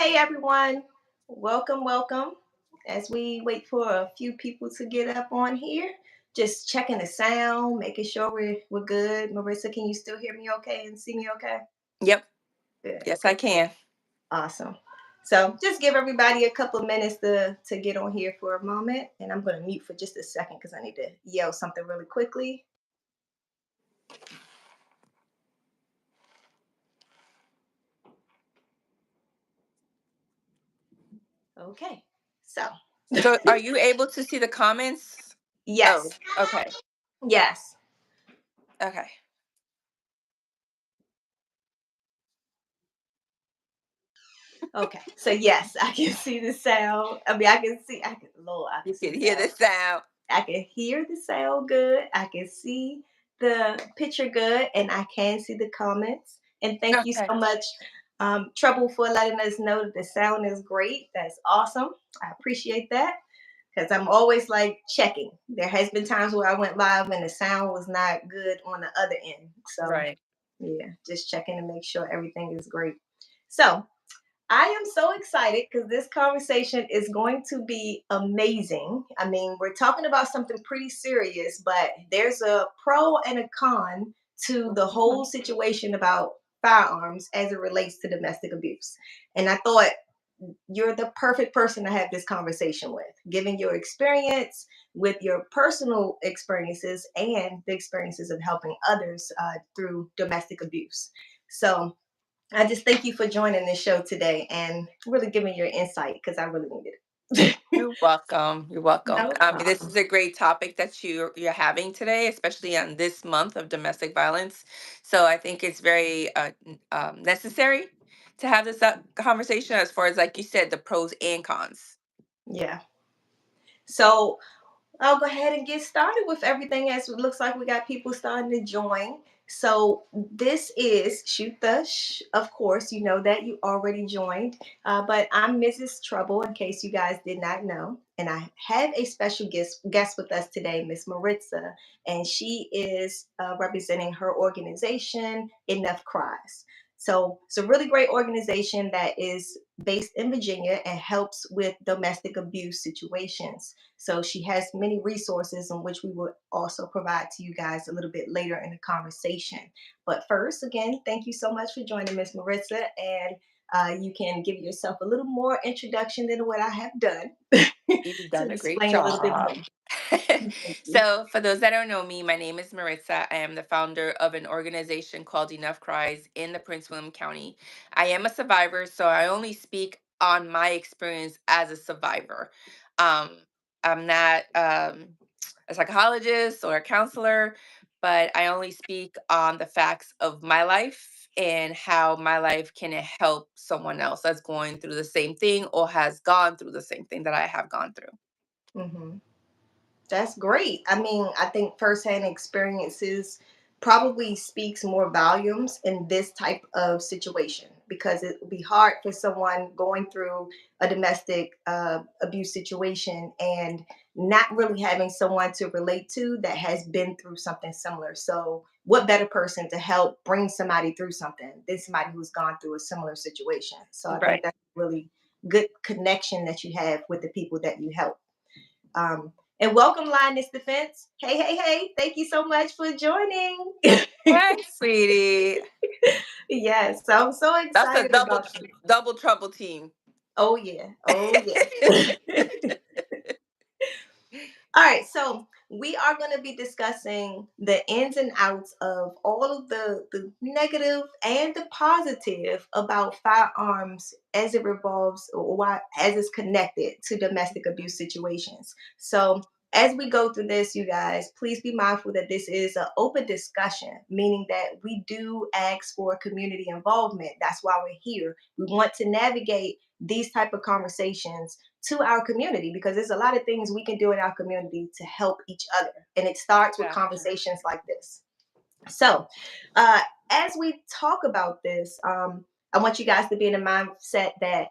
Hey everyone, welcome, welcome. As we wait for a few people to get up on here, just checking the sound, making sure we're good. Marissa, can you still hear me okay and see me okay? Yep. Good, Yes, I good, can. awesome. So just give everybody a couple of minutes to get on here for a moment, and I'm going to mute for just a second because I need to yell something really quickly. Okay, so So are you able to see the comments? Oh, yes, okay. yes. Okay. Okay, so yes, I can see the sound. I mean, I can see. Lord, I can You see can the hear sound. the sound. I can hear the sound good. I can see the picture good, and I can see the comments. And thank you Okay. so much, Trouble, for letting us know that the sound is great. That's awesome. I appreciate that because I'm always like checking. There has been times where I went live and the sound was not good on the other end. So Right. yeah, just checking to make sure everything is great. So I am so excited because this conversation is going to be amazing. I mean, we're talking about something pretty serious, but there's a pro and a con to the whole Mhm. situation about firearms as it relates to domestic abuse. And I thought you're the perfect person to have this conversation with, given your experience with your personal experiences and the experiences of helping others through domestic abuse. So, I just thank you for joining this show today and really giving your insight because I really needed it. You're welcome. You're welcome. No This problem. is a great topic that you're having today, especially on this month of domestic violence. So I think it's very necessary to have this conversation as far as, like you said, the pros and cons. Yeah. So I'll go ahead and get started with everything as it looks like we got people starting to join. So this is Shoot the Of course, you know that you already joined, but I'm Mrs. Trouble, in case you guys did not know, and I have a special guest with us today, Miss Maritza, and she is representing her organization, Enough Cries. So it's a really great organization that is based in Virginia and helps with domestic abuse situations. So she has many resources in which we will also provide to you guys a little bit later in the conversation. But first, again, thank you so much for joining Miss Maritza, and you can give yourself a little more introduction than what I have done You've to done a great explain a little bit job. more. Thank you. So, for those that don't know me, my name is Maritza. I am the founder of an organization called Enough Cries in the Prince William County. I am a survivor, so I only speak on my experience as a survivor. Um, I'm not a psychologist or a counselor, but I only speak on the facts of my life and how my life can help someone else that's going through the same thing or has gone through the same thing that I have gone through. Mhm. That's great. I mean, I think firsthand experiences probably speaks more volumes in this type of situation because it will be hard for someone going through a domestic abuse situation and not really having someone to relate to that has been through something similar. So, what better person to help bring somebody through something than somebody who's gone through a similar situation? So, I think Right. that's a really good connection that you have with the people that you help. And welcome, Lioness Defense. Hey, hey, hey. Thank you so much for joining. Hi, sweetie. Yes, so I'm so That's a excited about this. double trouble team. Oh, yeah. Oh, yeah. All right, so we are going to be discussing the ins and outs of all of the negative and the positive about firearms as it revolves or why as it's connected to domestic abuse situations. So as we go through this, you guys, please be mindful that this is an open discussion, meaning that we do ask for community involvement. That's why we're here. We want to navigate these type of conversations to our community because there's a lot of things we can do in our community to help each other. And it starts with Exactly. conversations like this. So, uh, as we talk about this, I want you guys to be in the mindset that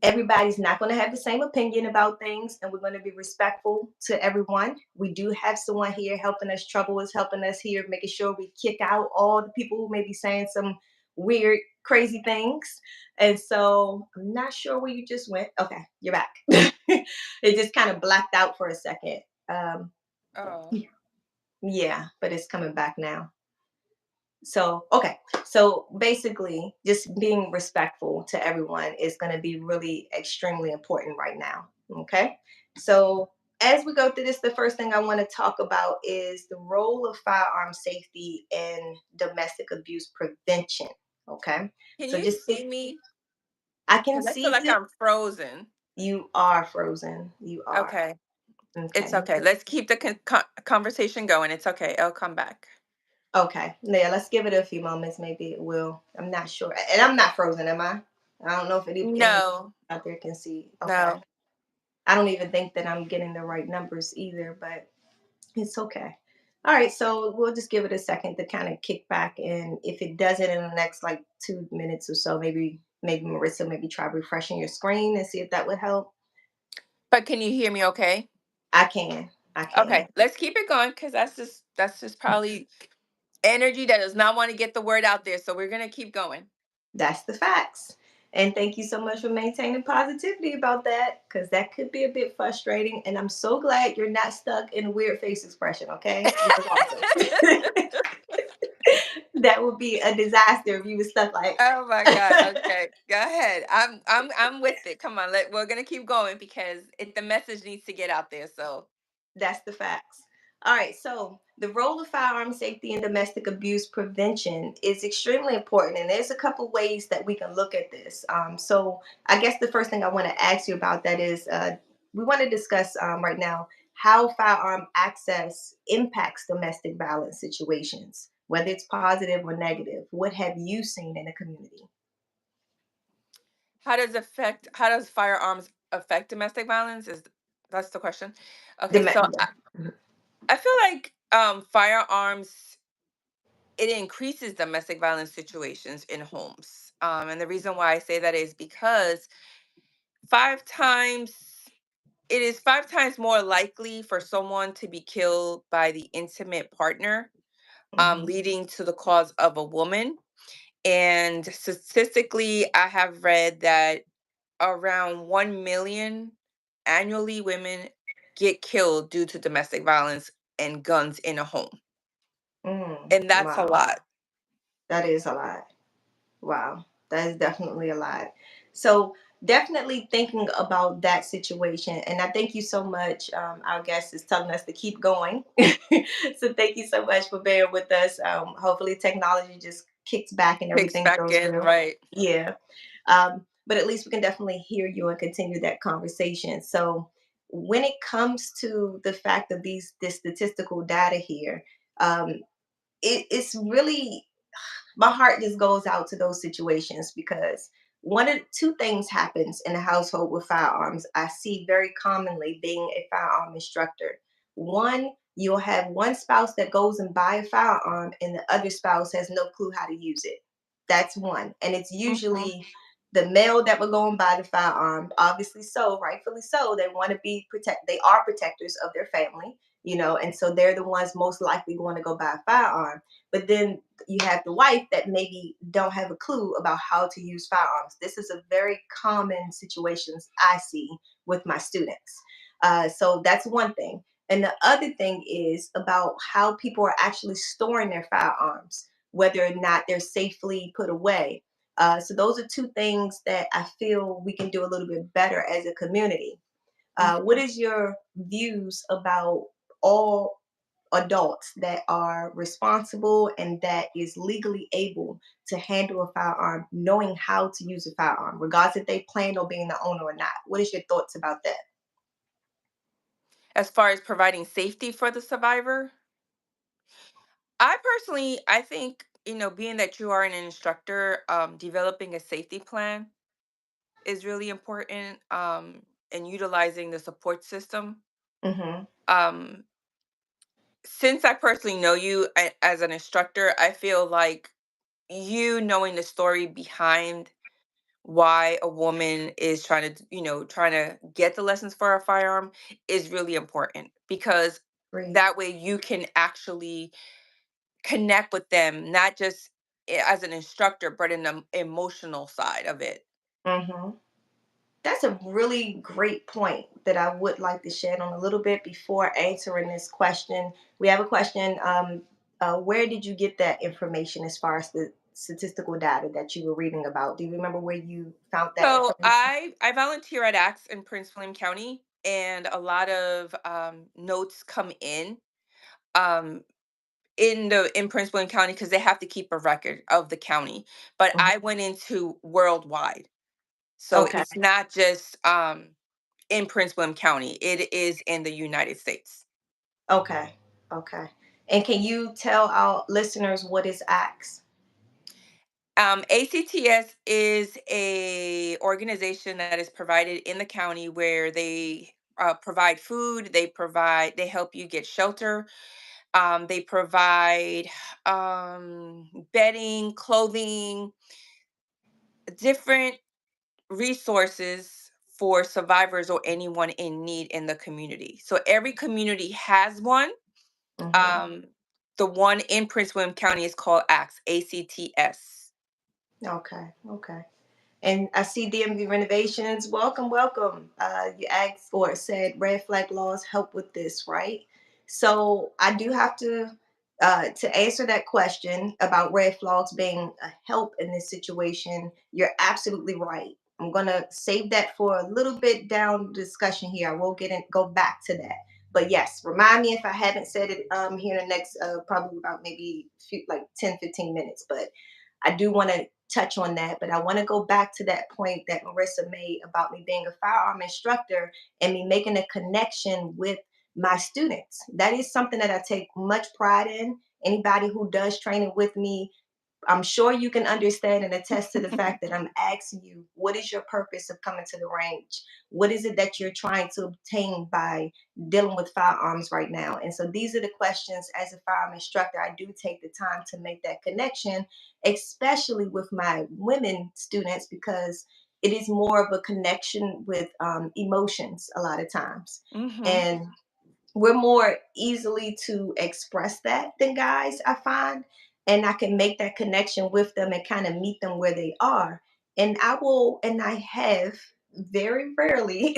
everybody's not going to have the same opinion about things and we're going to be respectful to everyone. We do have someone here helping us. Trouble is helping us here, making sure we kick out all the people who may be saying some weird crazy things. And so I'm not sure where you just went. Okay, you're back. It just kind of blacked out for a second. Um, Oh. yeah, but it's coming back now. So, okay. So basically, just being respectful to everyone is going to be really extremely important right now. Okay. So, as we go through this, the first thing I want to talk about is the role of firearm safety in domestic abuse prevention. Okay. Can So, you just see me? I can Because I feel see like you. I'm frozen. You are frozen. You are. Okay. It's Okay. okay. Let's keep the conversation going. It's okay. I'll come back. Okay. Yeah, let's give it a few moments. Maybe it will. I'm not sure. And I'm not frozen, am I? I don't know if anyone No, out there can see. Okay. no. I don't even think that I'm getting the right numbers either, but it's okay. All right, so we'll just give it a second to kind of kick back, and if it doesn't in the next like 2 minutes or so, maybe Maritza maybe try refreshing your screen and see if that would help. But can you hear me okay? I can. I can. Okay, let's keep it going because that's just probably energy that does not want to get the word out there. So we're gonna keep going. That's the facts. And thank you so much for maintaining positivity about that, because that could be a bit frustrating. And I'm so glad you're not stuck in a weird face expression, okay? Which is awesome. That would be a disaster if you were stuck like Oh my God. Okay. Go ahead. I'm with it. Come on. We're gonna keep going because the message needs to get out there. So that's the facts. All right, so the role of firearm safety in domestic abuse prevention is extremely important, and there's a couple ways that we can look at this. So, I guess the first thing I want to ask you about that is we want to discuss right now how firearm access impacts domestic violence situations, whether it's positive or negative. What have you seen in the community? how does firearms affect domestic violence? That's the question. Okay, Dom- so yeah. I feel like firearms, it increases domestic violence situations in homes. And the reason why I say that is because five times it is 5 times more likely for someone to be killed by the intimate partner, Mhm. leading to the cause of a woman. And statistically, I have read that around 1 million annually women get killed due to domestic violence and guns in a home. And that's a Wow, lot. that is a lot. Wow, that is definitely a lot. So definitely thinking about that situation, and I thank you so much. Our guest is telling us to keep going, so thank you so much for being with us. Hopefully, technology just kicks back and Kicks everything back goes in, well. right? Yeah, but at least we can definitely hear you and continue that conversation. So when it comes to the fact of this statistical data here, um, it's really my heart just goes out to those situations because one of two things happens in a household with firearms. I see very commonly being a firearm instructor. One, you'll have one spouse that goes and buy a firearm and the other spouse has no clue how to use it. That's one. And it's Hmm. usually the male that will go and buy the firearm, obviously so, rightfully so. They want to be they are protectors of their family, and so they're the ones most likely going to go buy a firearm. But then you have the wife that maybe don't have a clue about how to use firearms. This is a very common situations I see with my students. So that's one thing. And the other thing is about how people are actually storing their firearms, whether or not they're safely put away. So those are two things that I feel we can do a little bit better as a community. What Hmm. is your views about all adults that are responsible and that is legally able to handle a firearm, knowing how to use a firearm, regardless if they plan on being the owner or not? What is your thoughts about that? As far as providing safety for the survivor, I think, being that you are an instructor, developing a safety plan is really important, and utilizing the support system. Hmm. Um, since I personally know you as an instructor, I feel like you knowing the story behind why a woman is trying to get the lessons for a firearm is really important because Great. that way you can actually connect with them, not just as an instructor, but in the emotional side of it. Hmm. That's a really great point that I would like to shed on a little bit before answering this question. We have a question. Where did you get that information as far as the statistical data that you were reading about? Do you remember where you found that So information? I volunteer at Axe in Prince William County, and a lot of notes come um, in Prince William County because they have to keep a record of the county. But Mhm. I went into worldwide, so Okay. it's not just in Prince William County. It is in the United States. Okay. Okay. And can you tell our listeners what is ACTS? ACTS is a organization that is provided in the county where they provide food, they help you get shelter, they provide bedding, clothing, different resources for survivors or anyone in need in the community. So every community has one. Hmm. Um, the one in Prince William County is called ACTS, ACTS. Okay. Okay. And I see DMV renovations. Welcome, welcome. You asked or said red flag laws help with this, right? So I do have to answer that question about red flags being a help in this situation. You're absolutely right. I'm gonna save that for a little bit down the discussion here. I will go back to that. But yes, remind me if I haven't said it here in the next probably about maybe like 10, 15 minutes. But I do want to touch on that, but I want to go back to that point that Marissa made about me being a firearm instructor and me making a connection with my students. That is something that I take much pride in. Anybody who does training with me, I'm sure you can understand and attest to the fact that I'm asking you, what is your purpose of coming to the range? What is it that you're trying to obtain by dealing with firearms right now? And so these are the questions as a firearm instructor. I do take the time to make that connection, especially with my women students, because it is more of a connection with emotions a lot of times. Hmm. And we're more easily to express that than guys, I find. And I can make that connection with them and kind of meet them where they are. And I have very rarely,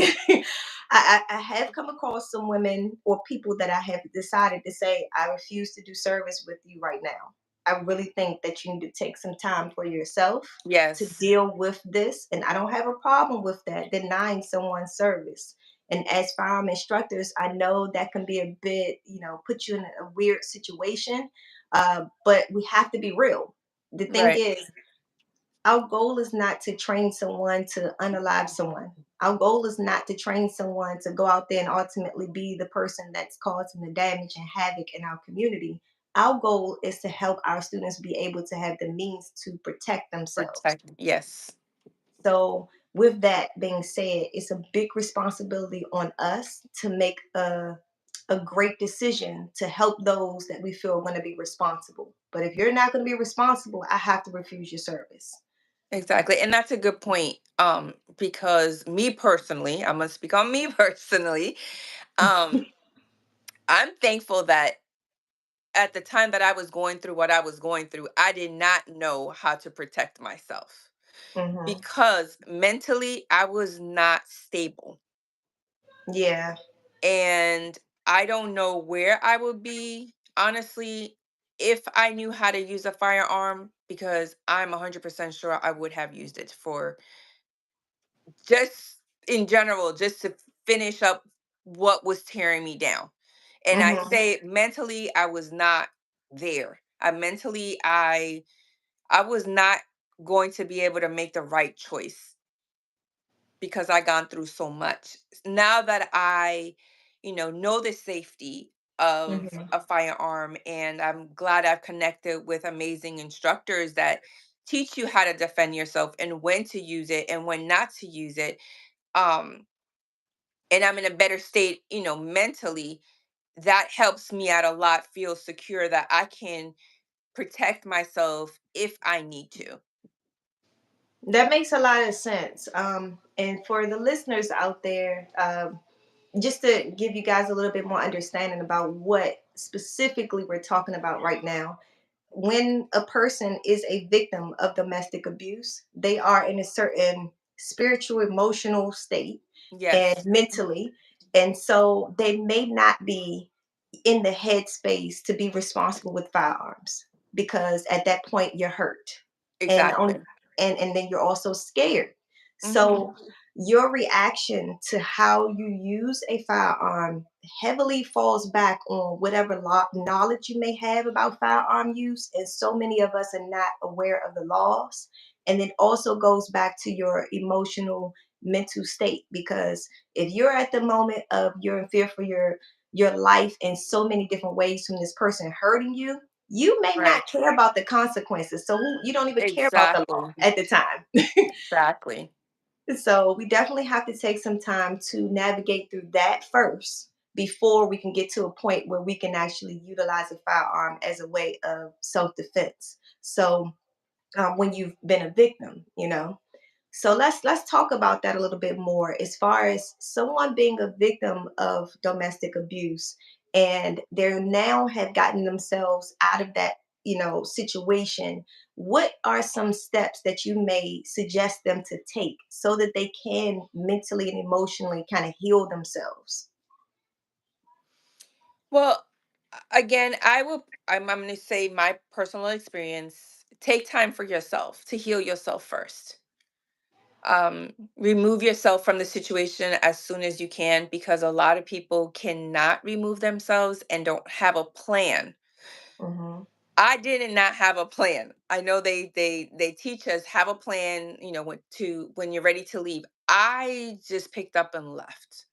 I have come across some women or people that I have decided to say, I refuse to do service with you right now. I really think that you need to take some time for yourself to Yes. deal with this. And I don't have a problem with that, denying someone service. And as firearm instructors, I know that can be a bit, put you in a weird situation. But we have to be real. The thing Right. is, our goal is not to train someone to unalive someone. Our goal is not to train someone to go out there and ultimately be the person that's causing the damage and havoc in our community. Our goal is to help our students be able to have the means to protect themselves. Protect. Yes. So, with that being said, it's a big responsibility on us to make a great decision to help those that we feel are going to be responsible. But if you're not going to be responsible, I have to refuse your service. Exactly. And that's a good point. Because me personally, I'm gonna speak on me personally. Um, I'm thankful that at the time that I was going through what I was going through, I did not know how to protect myself Hmm. because mentally I was not stable. Yeah. And I don't know where I would be, honestly, if I knew how to use a firearm, because I'm 100% sure I would have used it for just in general, just to finish up what was tearing me down. And I Hmm. say mentally, I was not there. I was not going to be able to make the right choice because I gone through so much. Now that I, know the safety of Hmm. a firearm, and I'm glad I've connected with amazing instructors that teach you how to defend yourself and when to use it and when not to use it. Um, and I'm in a better state, mentally, that helps me out a lot, feel secure that I can protect myself if I need to. That makes a lot of sense. And for the listeners out there, just to give you guys a little bit more understanding about what specifically we're talking about right now, when a person is a victim of domestic abuse, they are in a certain spiritual, emotional state and Yes. mentally. And so they may not be in the headspace to be responsible with firearms because at that point you're hurt and on Exactly. and then you're also scared. Mhm. So your reaction to how you use a firearm heavily falls back on whatever knowledge you may have about firearm use, and so many of us are not aware of the laws. And it also goes back to your emotional mental state, because if you're at the moment of you're in fear for your life in so many different ways from this person hurting you, you may Right. not care about the consequences. So you don't even care about the law Exactly. at the time. Exactly. So we definitely have to take some time to navigate through that first before we can get to a point where we can actually utilize a firearm as a way of self-defense. So when you've been a victim, so let's talk about that a little bit more as far as someone being a victim of domestic abuse and they now have gotten themselves out of that, situation. What are some steps that you may suggest them to take so that they can mentally and emotionally kind of heal themselves? Well, again, I'm going to say my personal experience, take time for yourself to heal yourself first. Remove yourself from the situation as soon as you can, because a lot of people cannot remove themselves and don't have a plan. Hmm. I did not have a plan. I know they teach us have a plan, when you're ready to leave. I just picked up and left.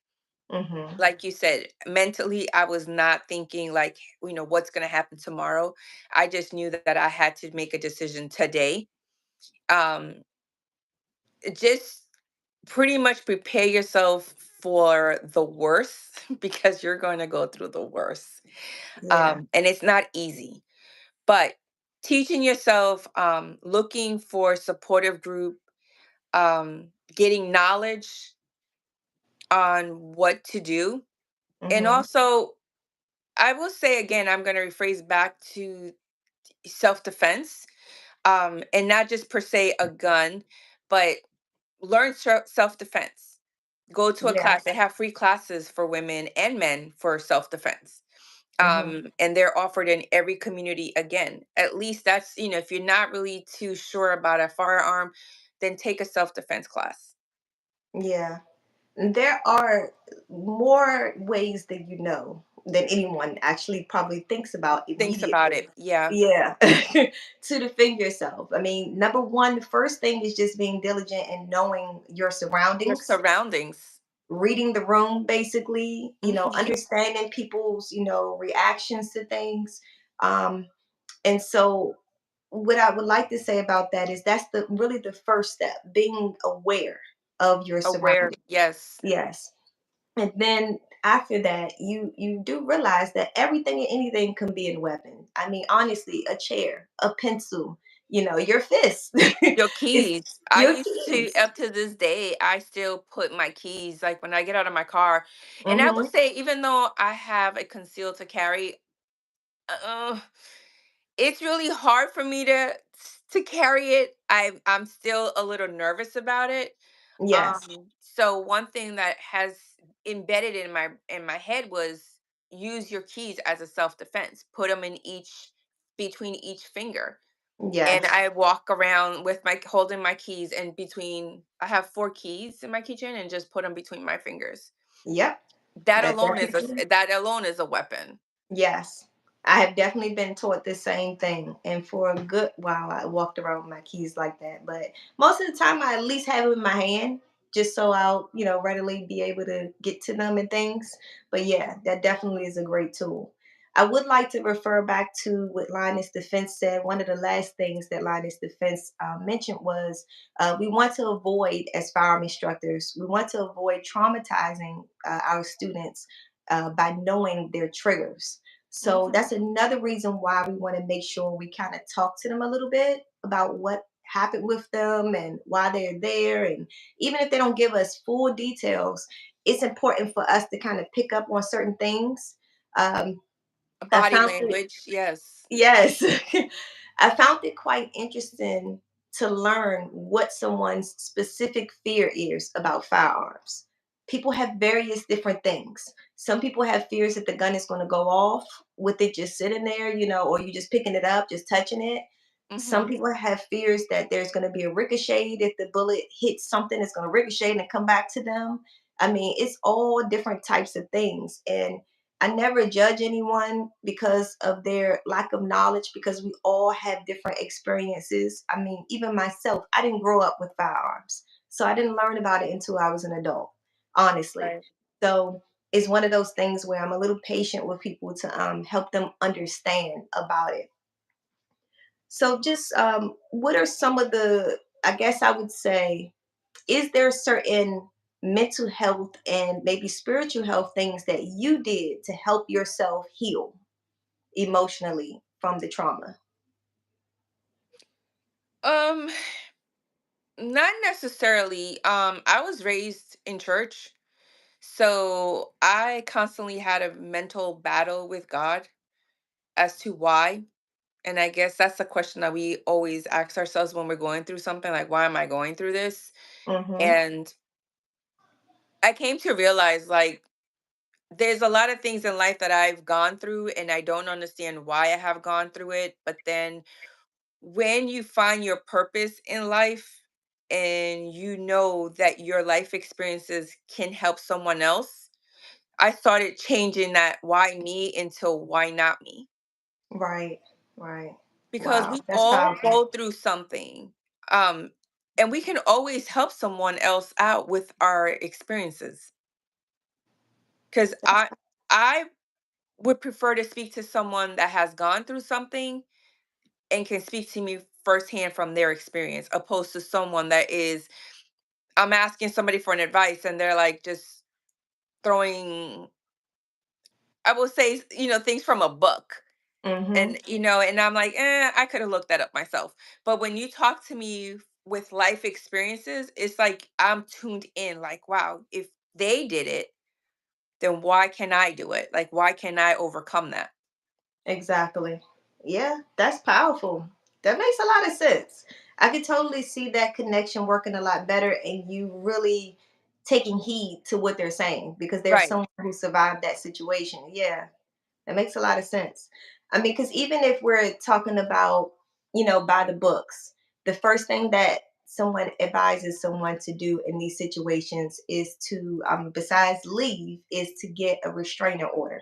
Hmm. Like you said, mentally I was not thinking like, what's going to happen tomorrow. I just knew that I had to make a decision today. Um just pretty much prepare yourself for the worst because you're going to go through the worst. Yeah. And it's not easy, but teaching yourself, looking for supportive group, getting knowledge on what to do. And Hmm. also, I will say again, I'm going to rephrase back to self-defense, and not just per se a gun, but learn self-defense. Go to a class. They Yes. have free classes for women and men for self-defense. Hmm. And they're offered in every community. Again, at least that's, if you're not really too sure about a firearm, then take a self-defense class. Yeah. There are more ways than than anyone actually probably thinks about Thinks about immediately. it. Yeah. Yeah. To defend yourself. I mean, number one, the first thing is just being diligent and knowing your Your surroundings, surroundings. reading the room, basically, Hmm. understanding people's, reactions to things. Um, and so what I would like to say about that is that's the really the first step, being aware of your Aware. surroundings. Yes. Yes. And then after that, you do realize that everything and anything can be a weapon. I mean, honestly, a chair, a pencil, your fist. Your It's keys. I your used to, keys. up to this day, I still put my keys like when I get out of my car. And I would Mm-hmm. say, even though I have a concealed to carry, uh, it's really hard for me to carry it. I'm still a little nervous about it. Yes. So one thing that has embedded in my head was use your keys as a self defense. Put them in each between each finger. And Yes. I walk around with my holding my keys and between I have 4 keys in my kitchen and just put them between my fingers. Yep. That definitely. That alone is a weapon. Yes, I have definitely been taught the same thing. And for a good while, I walked around with my keys like that. But most of the time, I at least have them in my hand just so I'll, readily be able to get to them and things. But yeah, that definitely is a great tool. I would like to refer back to what Linus Defense said. One of the last things that Linus Defense mentioned was we want to avoid, as firearm instructors, we want to avoid traumatizing our students by knowing their triggers. So Hmm. that's another reason why we want to make sure we kind of talk to them a little bit about what happened with them and why they're there. And even if they don't give us full details, it's important for us to kind of pick up on certain things. Um, I Body found it. language, yes. Yes. I found it quite interesting to learn what someone's specific fear is about firearms. People have various different things. Some people have fears that the gun is going to go off with it just sitting there, or you just picking it up, just touching it. Some Mhm. people have fears that there's going to be a ricochet. If the bullet hits something, it's going to ricochet and come back to them. I mean, it's all different types of things. And I never judge anyone because of their lack of knowledge, because we all have different experiences. I mean, even myself, I didn't grow up with firearms. So I didn't learn about it until I was an adult, honestly. Right. So it's one of those things where I'm a little patient with people to help them understand about it. So just what are some of the, I guess I would say, is there certain mental health and maybe spiritual health things that you did to help yourself heal emotionally from the trauma? Um, Not necessarily. I was raised in church, so I constantly had a mental battle with God as to why. And I guess that's the question that we always ask ourselves when we're going through something, like, why am I going through this? Mhm. And I came to realize, like, there's a lot of things in life that I've gone through and I don't understand why I have gone through it. But then when you find your purpose in life and you know that your life experiences can help someone else, I started changing that why me into why not me. Right. Right. Because Wow, we that's all powerful. go through something. Um, and we can always help someone else out with our experiences. Because That's I would prefer to speak to someone that has gone through something and can speak to me firsthand from their experience, opposed to someone that is, I'm asking somebody for an advice and they're like just throwing, I will say, things from a book. mhm. And I'm like, I could have looked that up myself. But when you talk to me with life experiences, it's like I'm tuned in, like, wow, if they did it, then why can I do it? Like, why can I overcome that? Exactly. Yeah, that's powerful. That makes a lot of sense. I could totally see that connection working a lot better and you really taking heed to what they're saying because there's Right. someone who survived that situation. Yeah. That makes a lot of sense. I mean, because even if we're talking about, by the books, the first thing that someone advises someone to do in these situations is to, besides leave, is to get a restraining order.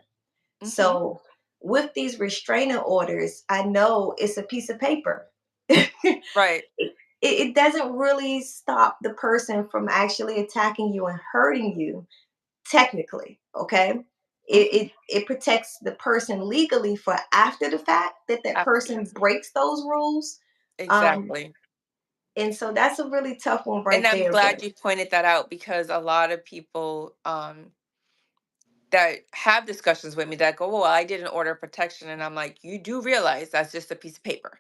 Hmm. So with these restraining orders, I know it's a piece of paper. it, Right. it doesn't really stop the person from actually attacking you and hurting you technically, okay? It, Hmm. it it protects the person legally for after the fact that that After. person breaks those rules. Um, Exactly. and so that's a really tough one And right I'm there. But glad you pointed that out because a lot of people that have discussions with me that go, well, I did an order of protection. And I'm like, you do realize that's just a piece of paper.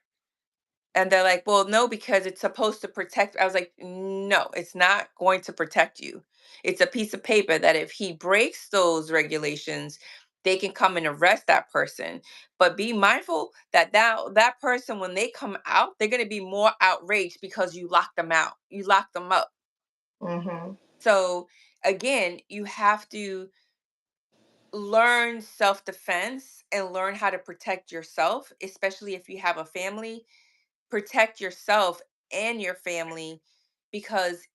And they're like, well, no, because it's supposed to protect. I was like, no, it's not going to protect you. It's a piece of paper that if he breaks those regulations, they can come and arrest that person. But be mindful that that person, when they come out, they're going to be more outraged because you locked them out. You locked them up. mhm, So again, you have to learn self-defense and learn how to protect yourself, especially if you have a family. Protect yourself and your family, because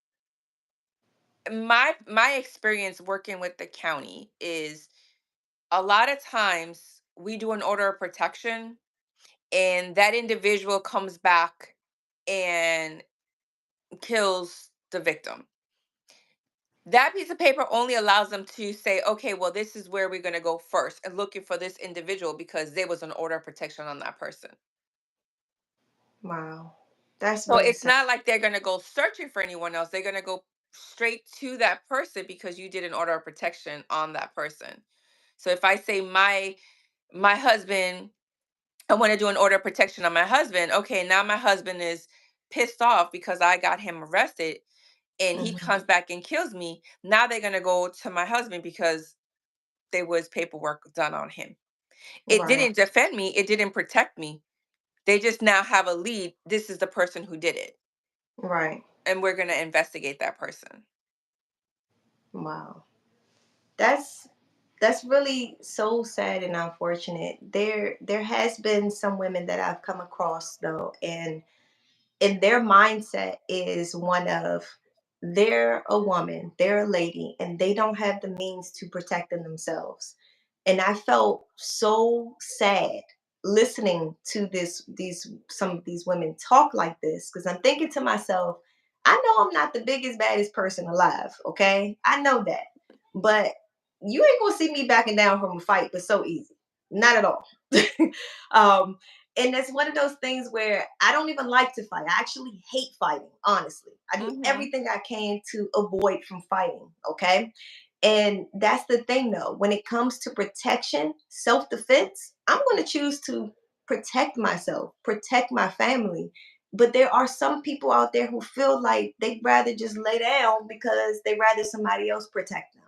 my experience working with the county is a lot of times we do an order of protection and that individual comes back and kills the victim. That piece of paper only allows them to say, okay, well, this is where we're going to go first and looking for this individual because there was an order of protection on that person. wow, that's So really it's sad. not like they're gonna go searching for anyone else. They're gonna go straight to that person because you did an order of protection on that person. So if I say my husband, I want to do an order of protection on my husband. Okay, now my husband is pissed off because I got him arrested and he Mhm. comes back and kills me. Now they're gonna go to my husband because there was paperwork done on him. It Right. didn't defend me, it didn't protect me. They just now have a lead. This is the person who did it, Right. and we're going to investigate that person. Wow. That's that's really so sad and unfortunate. There has been some women that I've come across though, and their mindset is one of, they're a woman, they're a lady, and they don't have the means to protect them themselves. And I felt so sad listening to these some of these women talk like this, because I'm thinking to myself, I know I'm not the biggest baddest person alive, okay? I know that. But you ain't gonna see me backing down from a fight, but so easy. Not at all. um, and it's one of those things where I don't even like to fight. I actually hate fighting, honestly. I do Mhm. everything I can to avoid from fighting, okay? And that's the thing though. When it comes to protection, self-defense, I'm going to choose to protect myself, protect my family. But there are some people out there who feel like they'd rather just lay down because they'd rather somebody else protect them.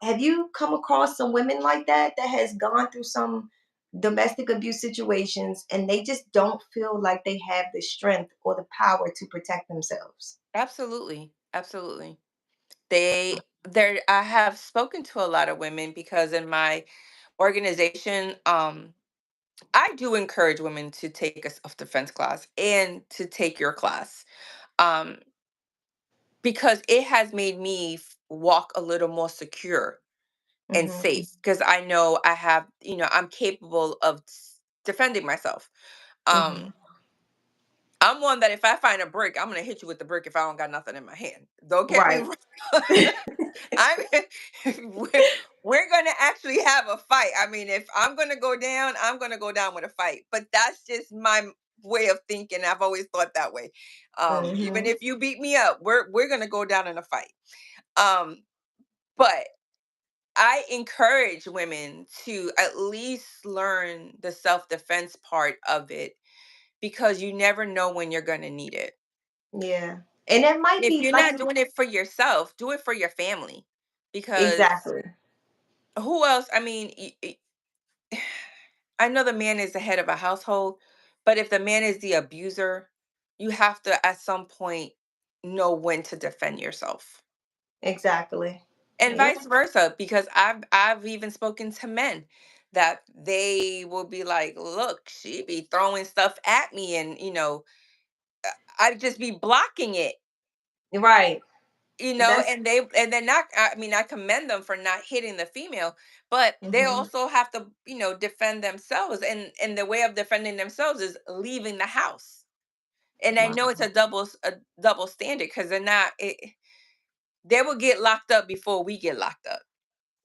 Have you come across some women like that that has gone through some domestic abuse situations and they just don't feel like they have the strength or the power to protect themselves? Absolutely. Absolutely. There I have spoken to a lot of women because in my organization, I do encourage women to take a self-defense class and to take your class. Um, because it has made me walk a little more secure and Hmm. safe because I know I have, I'm capable of defending myself. Um, Hmm. I'm one that if I find a brick, I'm gonna hit you with the brick if I don't got nothing in my hand. Don't get me Right. wrong. I'm we're, we're gonna actually have a fight. I mean, if I'm gonna go down, I'm gonna go down with a fight. But that's just my way of thinking. I've always thought that way. Even Hmm. if you beat me up, we're gonna go down in a fight. Um, but I encourage women to at least learn the self defense part of it because you never know when you're gonna need it. Yeah. And that might If be you're like not you. doing it for yourself, do it for your family. Because Exactly. who else? I mean, I know the man is the head of a household, but if the man is the abuser, you have to at some point know when to defend yourself. Exactly. And Yeah. vice versa, because I've even spoken to men that they will be like, "Look, she be throwing stuff at me and, I just be blocking it." Right. That's. And they're not, I mean, I commend them for not hitting the female, but they Hmm. also have to, defend themselves, and the way of defending themselves is leaving the house. And I know it's Wow. a double standard because they will get locked up before we get locked up.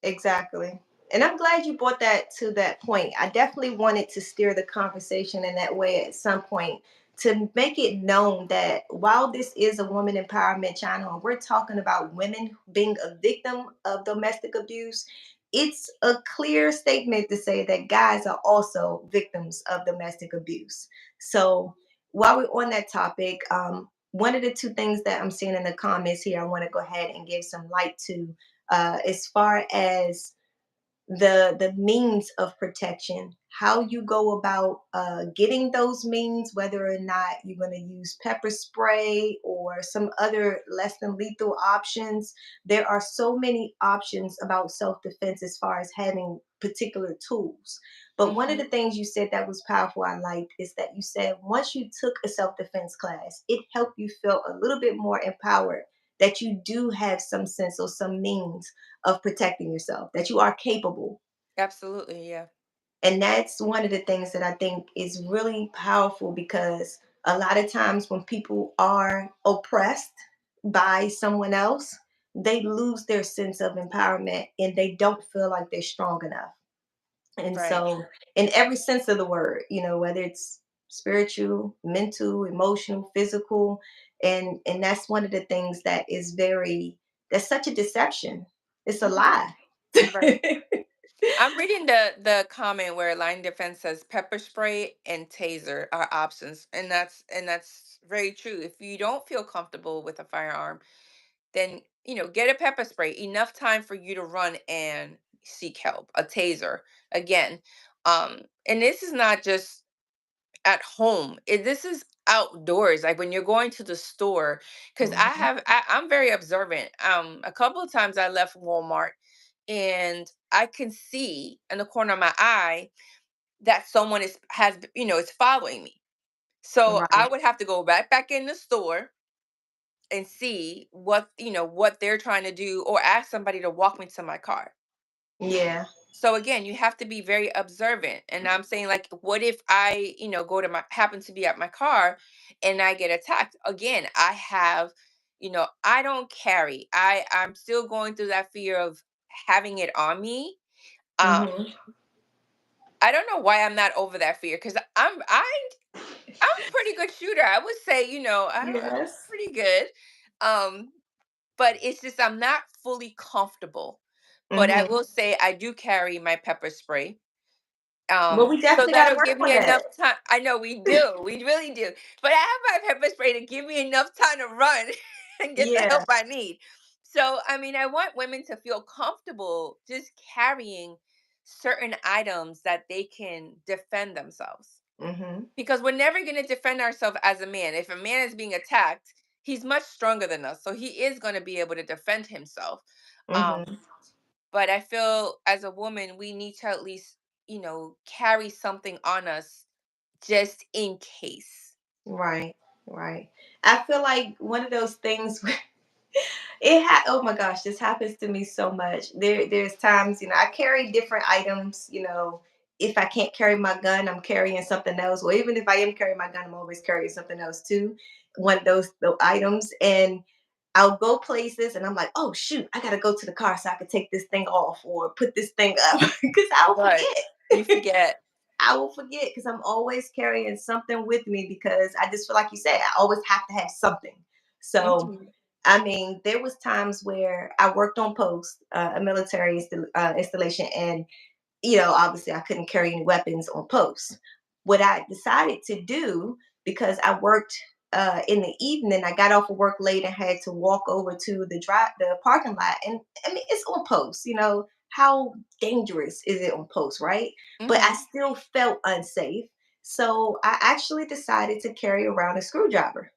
Exactly. And I'm glad you brought that to that point. I definitely wanted to steer the conversation in that way at some point to make it known that while this is a woman empowerment channel and we're talking about women being a victim of domestic abuse, it's a clear statement to say that guys are also victims of domestic abuse. So while we're on that topic, one of the two things that I'm seeing in the comments here, I want to go ahead and give some light to, as far as the means of protection, how you go about getting those means, whether or not you're going to use pepper spray or some other less than lethal options. There are so many options about self-defense as far as having particular tools. But one of the Hmm. things you said that was powerful, I liked, is that you said once you took a self-defense class, it helped you feel a little bit more empowered, that you do have some sense or some means of protecting yourself, that you are capable. Absolutely, yeah. And that's one of the things that I think is really powerful, because a lot of times when people are oppressed by someone else, they lose their sense of empowerment and they don't feel like they're strong enough. And Right. so, in every sense of the word, whether it's spiritual, mental, emotional, physical, and that's one of the things that is very, that's such a deception. It's a Hmm. lie. Right. I'm reading the comment where line defense says pepper spray and taser are options, and that's very true. If you don't feel comfortable with a firearm, then get a pepper spray, enough time for you to run and seek help. A taser, again. And this is not just at home. This is outdoors, like when you're going to the store. Because Mhm. I'm very observant. A couple of times I left Walmart, and I can see in the corner of my eye that someone is following me. So I Right. would have to go right back in the store and see what they're trying to do, or ask somebody to walk me to my car. Yeah. So again, you have to be very observant. And I'm saying, like, what if I, go to my happen to be at my car and I get attacked? Again, I don't carry. I'm still going through that fear of having it on me. Um, Mhm. I don't know why I'm not over that fear, because I'm a pretty good shooter. I would say, I'm Yes. pretty good. Um, but it's just I'm not fully comfortable. But I Mhm. will say I do carry my pepper spray. Well, we So definitely got to that'll work give on me enough that. time. I know we do, we really do. But I have my pepper spray to give me enough time to run and get the Yeah. help I need. So I mean, I want women to feel comfortable just carrying certain items that they can defend themselves, Mhm. because we're never going to defend ourselves as a man. If a man is being attacked, he's much stronger than us, so he is going to be able to defend himself. um Mhm. but I feel as a woman, we need to at least, carry something on us just in case. Right. Right. I feel like one of those things. Oh my gosh, this happens to me so much. There's times, I carry different items, if I can't carry my gun, I'm carrying something else. Or even if I am carrying my gun, I'm always carrying something else too. One of those items. And I'll go places and I'm like, oh shoot, I gotta go to the car so I can take this thing off or put this thing up because I'll Right. You forget. forget. I will forget because I'm always carrying something with me because I just feel like you said, I always have to have something. So Mhm. I mean, there was times where I worked on post, a military installation, and obviously I couldn't carry any weapons on post. What I decided to do, because I worked in the evening, I got off of work late and had to walk over to the parking lot, and I mean it's on post. How dangerous is it on post, right? But I Mhm. still felt unsafe, so I actually decided to carry around a screwdriver.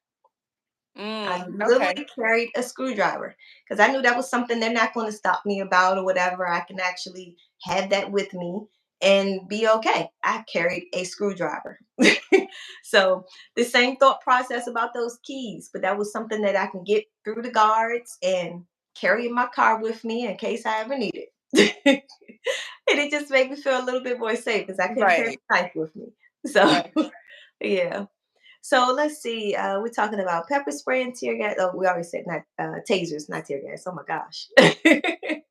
I Okay. literally carried a screwdriver because I knew that was something they're not going to stop me about or whatever. I can actually have that with me and be okay. I carried a screwdriver. So the same thought process about those keys, but that was something that I can get through the guards and carry in my car with me in case I ever need it. And it just made me feel a little bit more safe because I couldn't carry Right. my knife with me. So Right. yeah. So let's see. We're talking about pepper spray and tear gas. Oh, we already said not tasers, not tear gas. Oh my gosh. I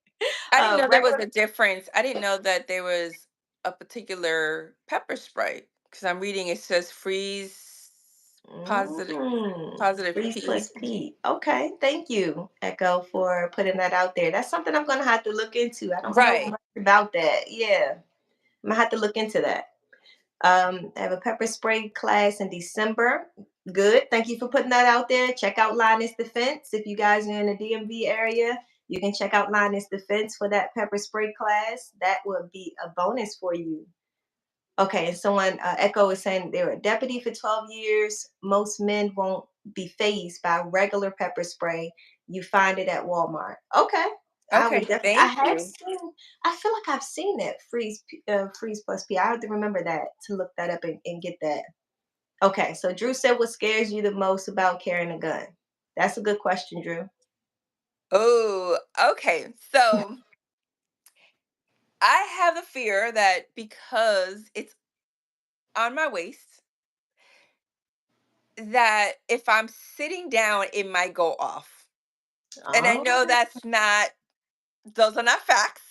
didn't know there was Regular. a difference. I didn't know that there was a particular pepper spray, because I'm reading it says freeze positive Freeze P. plus P. Okay, thank you, Echo, for putting that out there. That's something I'm gonna have to look into. I don't know Right. much about that. Yeah, I'm gonna have to look into that. I have a pepper spray class in December. Good. Thank you for putting that out there. Check out Linus Defense. If you guys are in the DMV area, you can check out Linus Defense for that pepper spray class. That would be a bonus for you. Okay, and someone, Echo is saying they were a deputy for 12 years. Most men won't be phased by regular pepper spray. You find it at Walmart. Okay. I would Okay. definitely. I Thank have you. seen. I feel like I've seen that freeze plus P. I have to remember that to look that up and get that. Okay, so Drew said, "What scares you the most about carrying a gun?" That's a good question, Drew. Oh, okay. So I have the fear that because it's on my waist, that if I'm sitting down, it might go off. And I know Oh. those are not facts,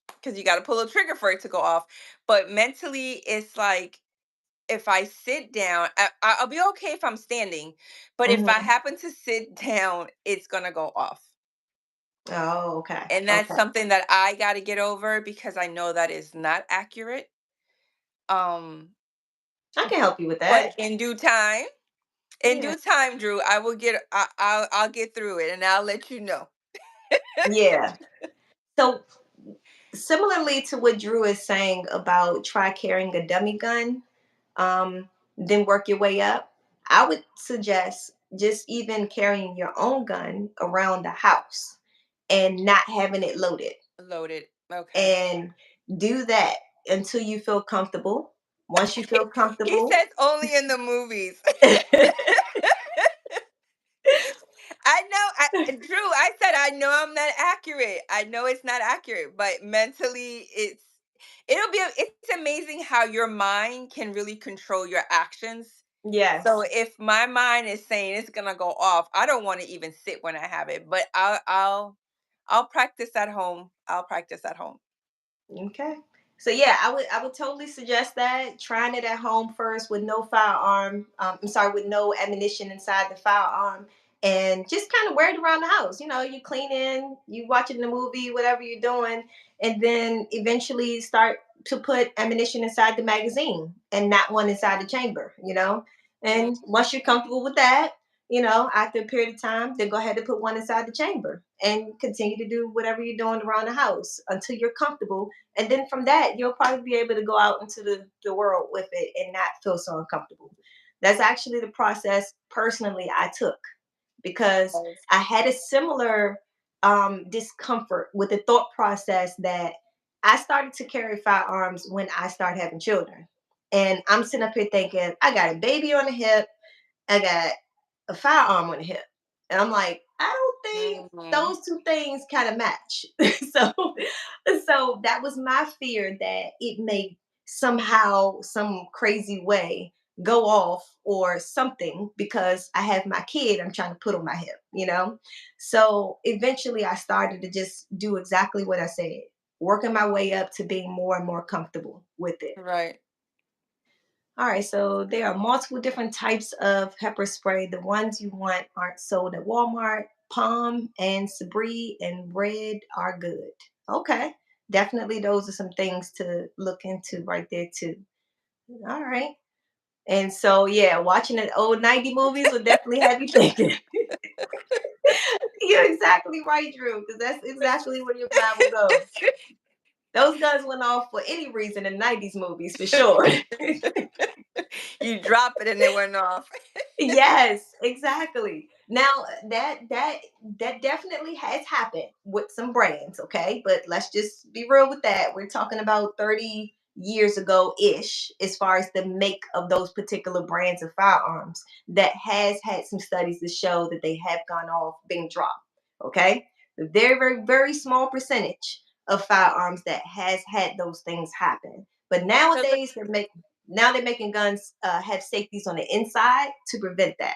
because you got to pull a trigger for it to go off. But mentally, it's like, if I sit down, I'll be okay if I'm standing. But if I Hmm. happen to sit down, it's going to go off. Oh, okay. And that's Okay. something that I got to get over, because I know that is not accurate. Um, I can help you with but that. in Yeah. due time, Drew, I will I'll get through it, and I'll let you know. Yeah. So similarly to what Drew is saying about try carrying a dummy gun, um, then work your way up. I would suggest just even carrying your own gun around the house and not having it loaded, Loaded. Okay. and do that until you feel comfortable. Once you feel He comfortable, says only in the movies. I know, Drew. I said I know I'm not accurate. I know it's not accurate, but mentally, it's amazing how your mind can really control your actions. So yes. if my mind is saying it's gonna go off, I don't want to even sit when I have it. But I'll practice at home. I'll practice at home. Okay. So yeah, I would totally suggest that trying it at home first with no firearm. I'm sorry, with no ammunition inside the firearm, and just kind of wear it around the house. You know, you cleaning, you watching the movie, whatever you're doing, and then eventually start to put ammunition inside the magazine and not one inside the chamber. You know, Mm, and once you're comfortable with that, you know, after a period of time, then go ahead and put one inside the chamber and continue to do whatever you're doing around the house until you're comfortable, and then from that you'll probably be able to go out into the world with it and not feel so uncomfortable. That's actually the process personally I took, because yes. I had a similar discomfort with the thought process that I started to carry firearms when I started having children, and I'm sitting up here thinking I got a baby on the hip, I got a firearm on the hip. And I'm like, I don't think Mhm. those two things kind of match. so so that was my fear that it may somehow, some crazy way go off or something because I have my kid I'm trying to put on my hip, you know? So eventually I started to just do exactly what I said, working my way up to being more and more comfortable with it. Right. All right, so there are multiple different types of pepper spray. The ones you want aren't sold at Walmart. Palm and Sabri and red are good. Okay, definitely those are some things to look into right there too. All right. And so yeah, watching the old 90 movies will definitely have you thinking. You're exactly right, Drew, because that's exactly where your mind will go. Those guns went off for any reason in 90s movies for sure. You drop it and it went off. Yes, exactly. Now that definitely has happened with some brands, okay? But let's just be real with that. We're talking about 30 years ago ish as far as the make of those particular brands of firearms that has had some studies to show that they have gone off being dropped, okay? A very very very small percentage of firearms that has had those things happen. But So let, nowadays now they're making guns have safeties on the inside to prevent that.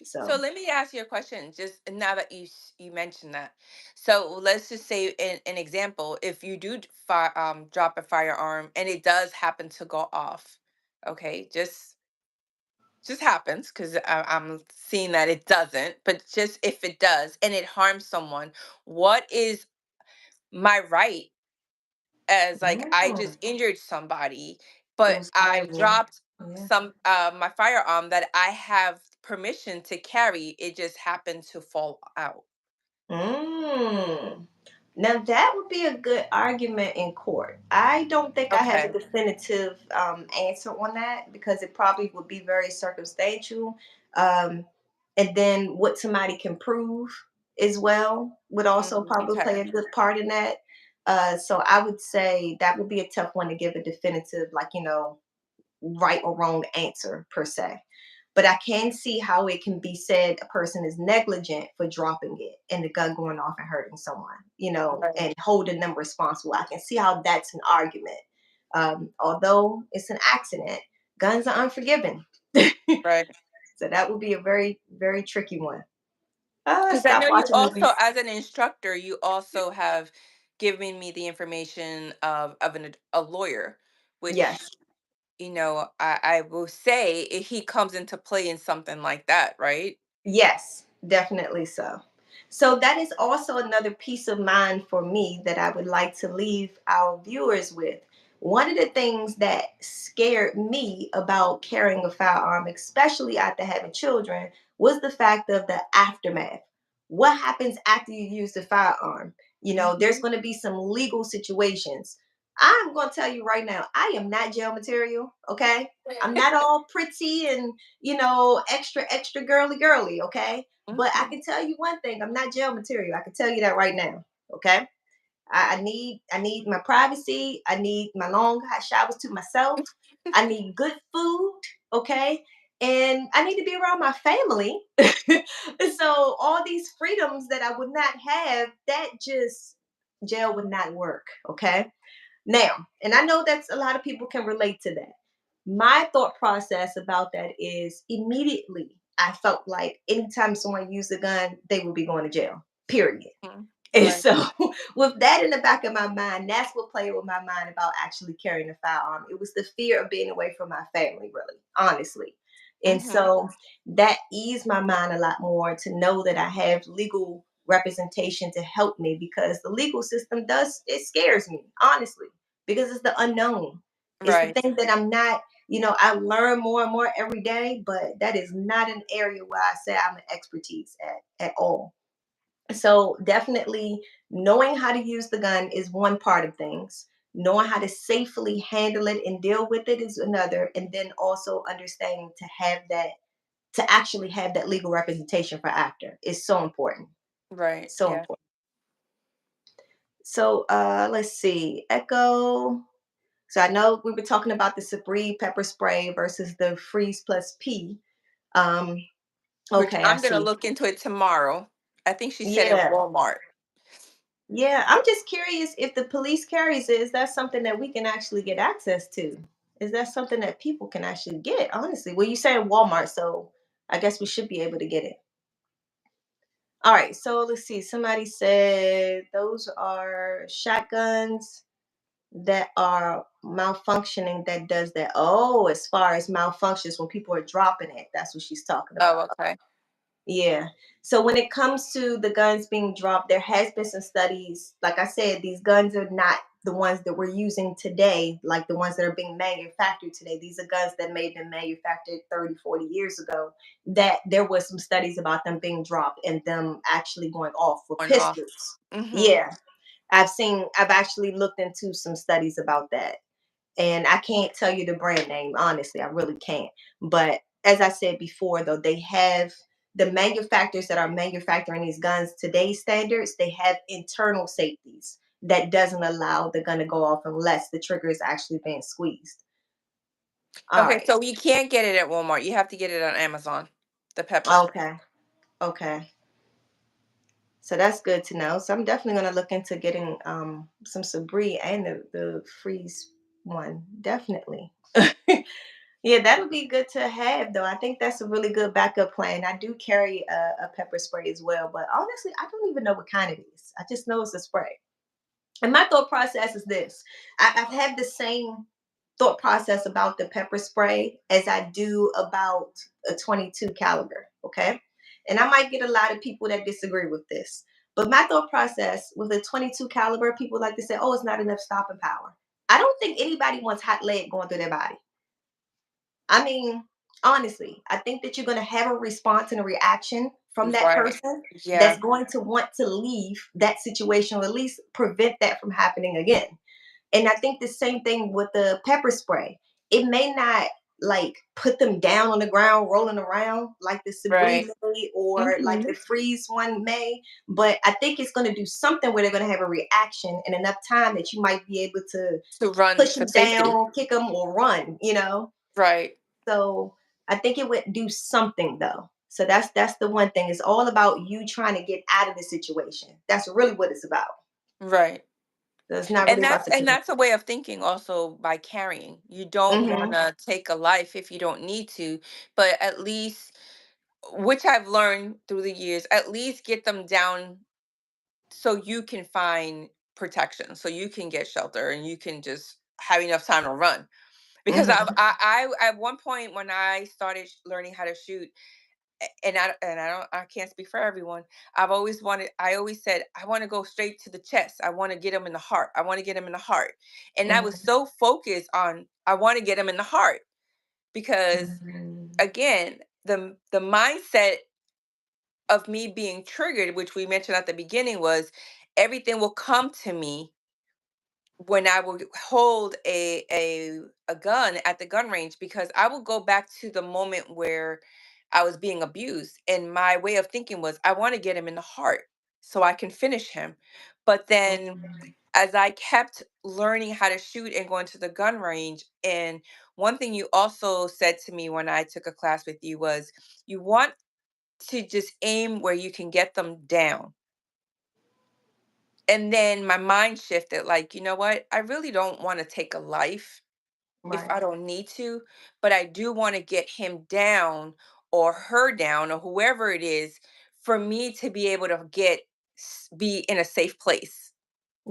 so So, let me ask you a question. Just now that you mentioned that, so let's just say an example. If you do drop a firearm and it does happen to go off, okay, just happens because I'm seeing that it doesn't, but just if it does and it harms someone, what is my right? As like I mm, just injured somebody, but those I firearms. dropped Yeah. some my firearm that I have permission to carry. It just happened to fall out. Mm. Now that would be a good argument in court. I don't think I have a Okay. definitive answer on that because it probably would be very circumstantial. Um, and then what somebody can prove as well would also probably play Okay. a good part in that. So I would say that would be a tough one to give a definitive, like, you know, right or wrong answer per se. But I can see how it can be said a person is negligent for dropping it and the gun going off and hurting someone, you know, Right. and holding them responsible. I can see how that's an argument. Although it's an accident, guns are unforgiving. Right. So that would be a very, very tricky one. Because I Stop know you watching also, movies. as an instructor, you also have given me the information of a lawyer, which Yes. I will say he comes into play in something like that, right? Yes, definitely so. So that is also another peace of mind for me that I would like to leave our viewers with. One of the things that scared me about carrying a firearm, especially after having children, was the fact of the aftermath. what happens after you use the firearm? There's Mhm. going to be some legal situations. I'm going to tell you right now, I am not jail material, okay? I'm not all pretty and, extra, extra girly, girly, okay? But I Mhm. can tell you one thing, I'm not jail material. I can tell you that right now, okay? I need my privacy. I need my long hot showers to myself. I need good food, okay? And I need to be around my family. So all these freedoms that I would not have, that just jail would not work, okay? Now, and I know that's a lot of people can relate to that. My thought process about that is immediately I felt like anytime someone used a gun, they would be going to jail. Period. Mhm. And Right. so, with that in the back of my mind, that's what played with my mind about actually carrying a firearm. It was the fear of being away from my family, really, honestly. And Mhm. so, that eased my mind a lot more to know that I have legal representation to help me because the legal system it scares me, honestly, because it's the unknown. It's the Right. thing that I'm not, I learn more and more every day, but that is not an area where I say I'm an expertise at all. So definitely knowing how to use the gun is one part of things. Knowing how to safely handle it and deal with it is another. And then also understanding to actually have that legal representation for after is so important. Right. So Yeah. important. So let's see. Echo. So I know we were talking about the Sabree pepper spray versus the freeze plus P. Um, Which okay, I I'm gonna see. look into it tomorrow. I think she said at Yeah. Walmart. Yeah, I'm just curious if the police carries it, is that something that we can actually get access to? Is that something that people can actually get, honestly? Well, you say Walmart, so I guess we should be able to get it. All right, so let's see. Somebody said those are shotguns that are malfunctioning that does that. Oh, as far as malfunctions when people are dropping it, that's what she's talking Oh, about. okay. Yeah. So when it comes to the guns being dropped, there has been some studies. Like I said, these guns are not the ones that we're using today, like the ones that are being manufactured today. These are guns that may have been manufactured 30, 40 years ago. That there was some studies about them being dropped and them actually going off for On off. pistols. Mhm. Yeah. I've actually looked into some studies about that, and I can't tell you the brand name, honestly. I really can't. But as I said before, though, they have the manufacturers that are manufacturing these guns, today's standards, they have internal safeties that doesn't allow the gun to go off unless the trigger is actually being squeezed. All Okay, right. so you can't get it at Walmart. You have to get it on Amazon. The pepper spray. Okay. Okay. So that's good to know. So I'm definitely going to look into getting some Sabree and the freeze one. Definitely. Yeah, that'll be good to have, though. I think that's a really good backup plan. I do carry a pepper spray as well, but honestly, I don't even know what kind it is. I just know it's a spray. And my thought process is this: I've had the same thought process about the pepper spray as I do about a 22 caliber. Okay, and I might get a lot of people that disagree with this, but my thought process with a 22 caliber, people like to say, "Oh, it's not enough stopping power." I don't think anybody wants hot lead going through their body. I mean, honestly, I think that you're going to have a response and a reaction from that Right. person that's Yeah. going to want to leave that situation or at least prevent that from happening again. And I think the same thing with the pepper spray. It may not like put them down on the ground rolling around like the Sabree Right. may or like the Mhm. freeze one may, but I think it's going to do something where they're going to have a reaction and enough time that you might be able to To run push for them safety. down, kick them, or run. Right. So I think it would do something though. So that's the one thing. It's all about you trying to get out of the situation. That's really what it's about. Right. So it's not And really about that's the and gun. that's a way of thinking also by carrying. You don't want Hmm. to take a life if you don't need to, but at least, which I've learned through the years, at least get them down so you can find protection, so you can get shelter and you can just have enough time to run. Because Hmm. I at one point when I started learning how to shoot, I can't speak for everyone. I always said I want to go straight to the chest. I want to get him in the heart. I want to get him in the heart. And I was Hmm. so focused on I want to get him in the heart because Hmm. again, the mindset of me being triggered, which we mentioned at the beginning, was everything will come to me when I will hold a gun at the gun range, because I will go back to the moment where I was being abused, and my way of thinking was I want to get him in the heart so I can finish him. But then Mhm. as I kept learning how to shoot and going to the gun range, and one thing you also said to me when I took a class with you was you want to just aim where you can get them down. And then my mind shifted, like, you know what? I really don't want to take a life if Right. I don't need to, but I do want to get him down or her down or whoever it is for me to be able to be in a safe place.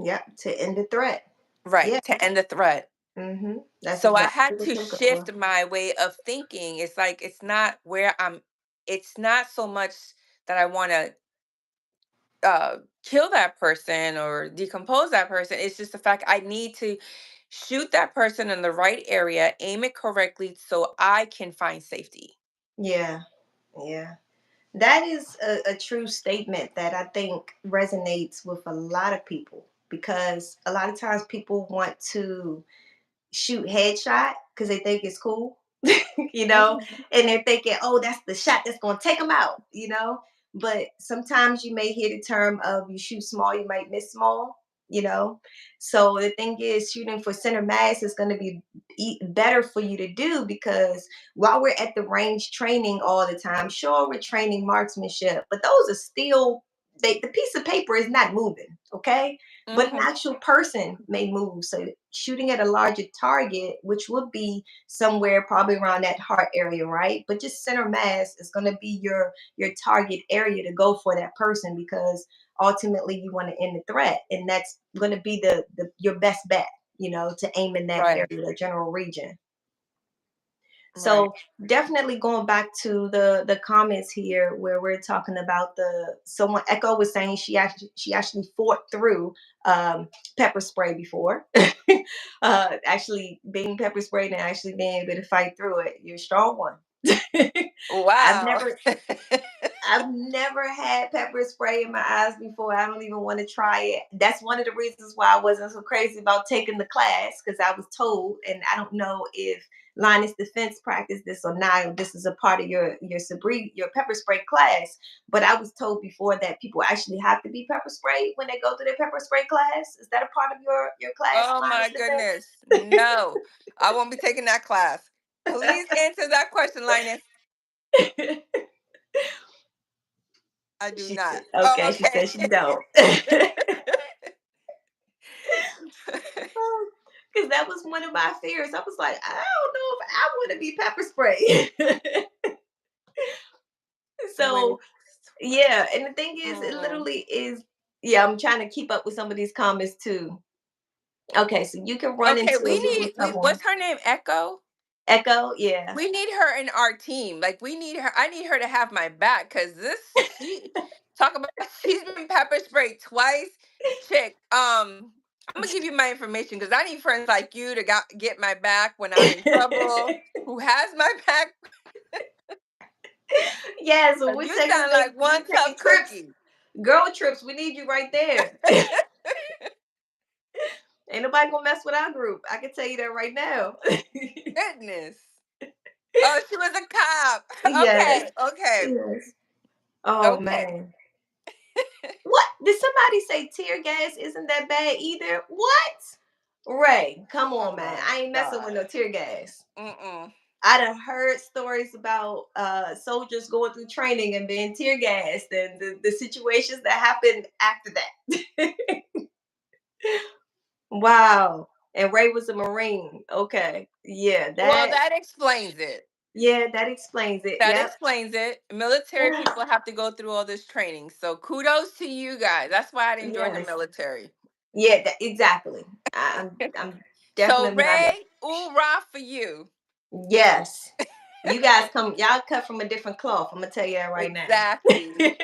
Yep. To end the threat. Right. Yeah. To end the threat. That's So I exactly had what to you're looking for. shift my way of thinking. It's like it's not so much that I want to kill that person or decompose that person. It's just the fact I need to shoot that person in the right area, aim it correctly so I can find safety. Yeah. Yeah. That is a true statement that I think resonates with a lot of people because a lot of times people want to shoot headshot because they think it's cool, you know, Mhm. and they're thinking, oh, that's the shot that's going to take them out, you know. But sometimes you may hear the term of you shoot small, you might miss small, you know. So the thing is, shooting for center mass is going to be better for you to do because while we're at the range training all the time, sure, we're training marksmanship, but those are still, the piece of paper is not moving, okay? But an Mhm. actual person may move. So shooting at a larger target, which would be somewhere probably around that heart area, right? But just center mass is going to be your target area to go for that person because ultimately you want to end the threat, and that's going to be the your best bet, you know, to aim in that area, Right. the general region. Right. So definitely going back to the comments here where we're talking about the someone Echo was saying she actually fought through pepper spray before. Actually being pepper sprayed and actually being able to fight through it. You're a strong one. I've Wow. never I've never had pepper spray in my eyes before. I don't even want to try it. That's one of the reasons why I wasn't so crazy about taking the class because I was told, and I don't know if Linus Defense practice this or not. Or this is a part of your pepper spray class. But I was told before that people actually have to be pepper sprayed when they go through their pepper spray class. Is that a part of your class, Oh my Linus goodness. No, I won't be taking that class. Please answer that question, Linus. Defense? I do She not. said, okay. She Okay. said she don't. Because that was one of my fears. I was like, I don't know if I want to be pepper sprayed. When So yeah, and the thing is, it mm. literally is. Yeah, I'm trying to keep up with some of these comments too. Okay, so you can run Okay, into a little trouble. what's her name? Echo? Echo, yeah. We need her in our team. Like we need her. I need her to have my back because she talk about she's been pepper sprayed twice. Chick, I'm gonna give you my information because I need friends like you to get my back when I'm in trouble. Who has my back? Yeah, so 'Cause we're you taking sound like we're one taking tough trips, cookie. girl trips. We need you right there. Ain't nobody gonna mess with our group. I can tell you that right now. Goodness. Oh, she was a cop. Yes. Okay, okay, Yes. Oh okay. man. What? Did somebody say tear gas isn't that bad either? What? Ray, come Oh on, man. my I ain't messing with God. no tear gas. Mm-mm. I done heard stories about soldiers going through training and being tear gassed and the situations that happened after that. Wow. And Ray was a Marine. Okay. Well, that explains it. Yeah, that explains it. That Yep. explains it. Military people have to go through all this training. So kudos to you guys. That's why I didn't join the Yes. military. Yeah, exactly. I'm So definitely not. Ray, hoorah for you. Yes. You guys come, y'all cut from a different cloth. I'm gonna tell you that right now. Exactly.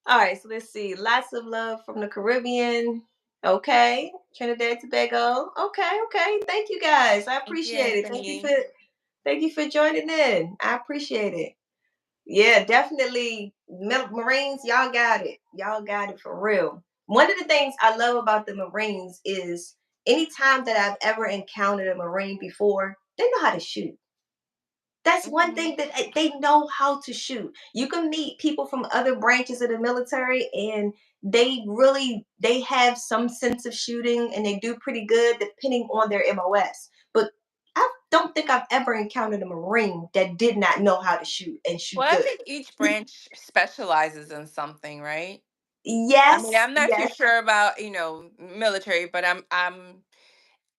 All right, so let's see. Lots of love from the Caribbean. Okay. Trinidad Tobago. Okay, okay. Thank you guys. I Thank you, appreciate it. Anthony. Thank you for joining in. I appreciate it. Yeah, definitely. Marines, y'all got it. Y'all got it for real. One of the things I love about the Marines is anytime that I've ever encountered a Marine before, they know how to shoot. That's one Hmm. thing that they know how to shoot. You can meet people from other branches of the military and they have some sense of shooting and they do pretty good depending on their MOS. But I don't think I've ever encountered a Marine that did not know how to shoot and shoot Well, I good. think each branch specializes in something, right? I mean, Yes, I'm not too yes. sure about, military, but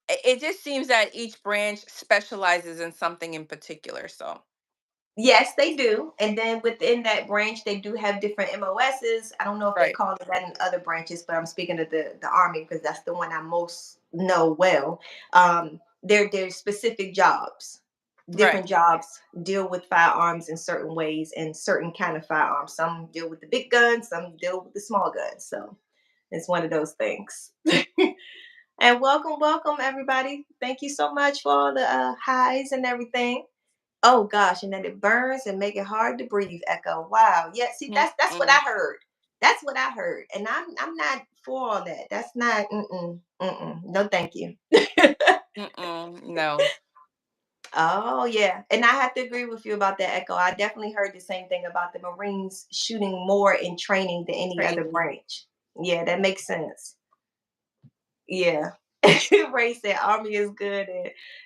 it just seems that each branch specializes in something in particular. So, Yes, they do. And then within that branch, they do have different MOSs. I don't know if they right, call it that in other branches, but I'm speaking of the Army because that's the one I most know well. There's specific jobs. right. Different jobs deal with firearms in certain ways and certain kind of firearms. Some deal with the big guns, some deal with the small guns. So it's one of those things. And welcome, everybody. Thank you so much for all the highs and everything. Oh gosh, and then it burns and make it hard to breathe. Echo. Wow. Yeah. See, that's what I Mm-mm, heard. That's what I heard, and I'm not for all that. That's not. No, thank you. mm-mm, no Oh yeah, and I have to agree with you about that, Echo. I definitely heard the same thing about the Marines shooting more in training than any other training. branch. Yeah, that makes sense. Yeah. Ray said Army is good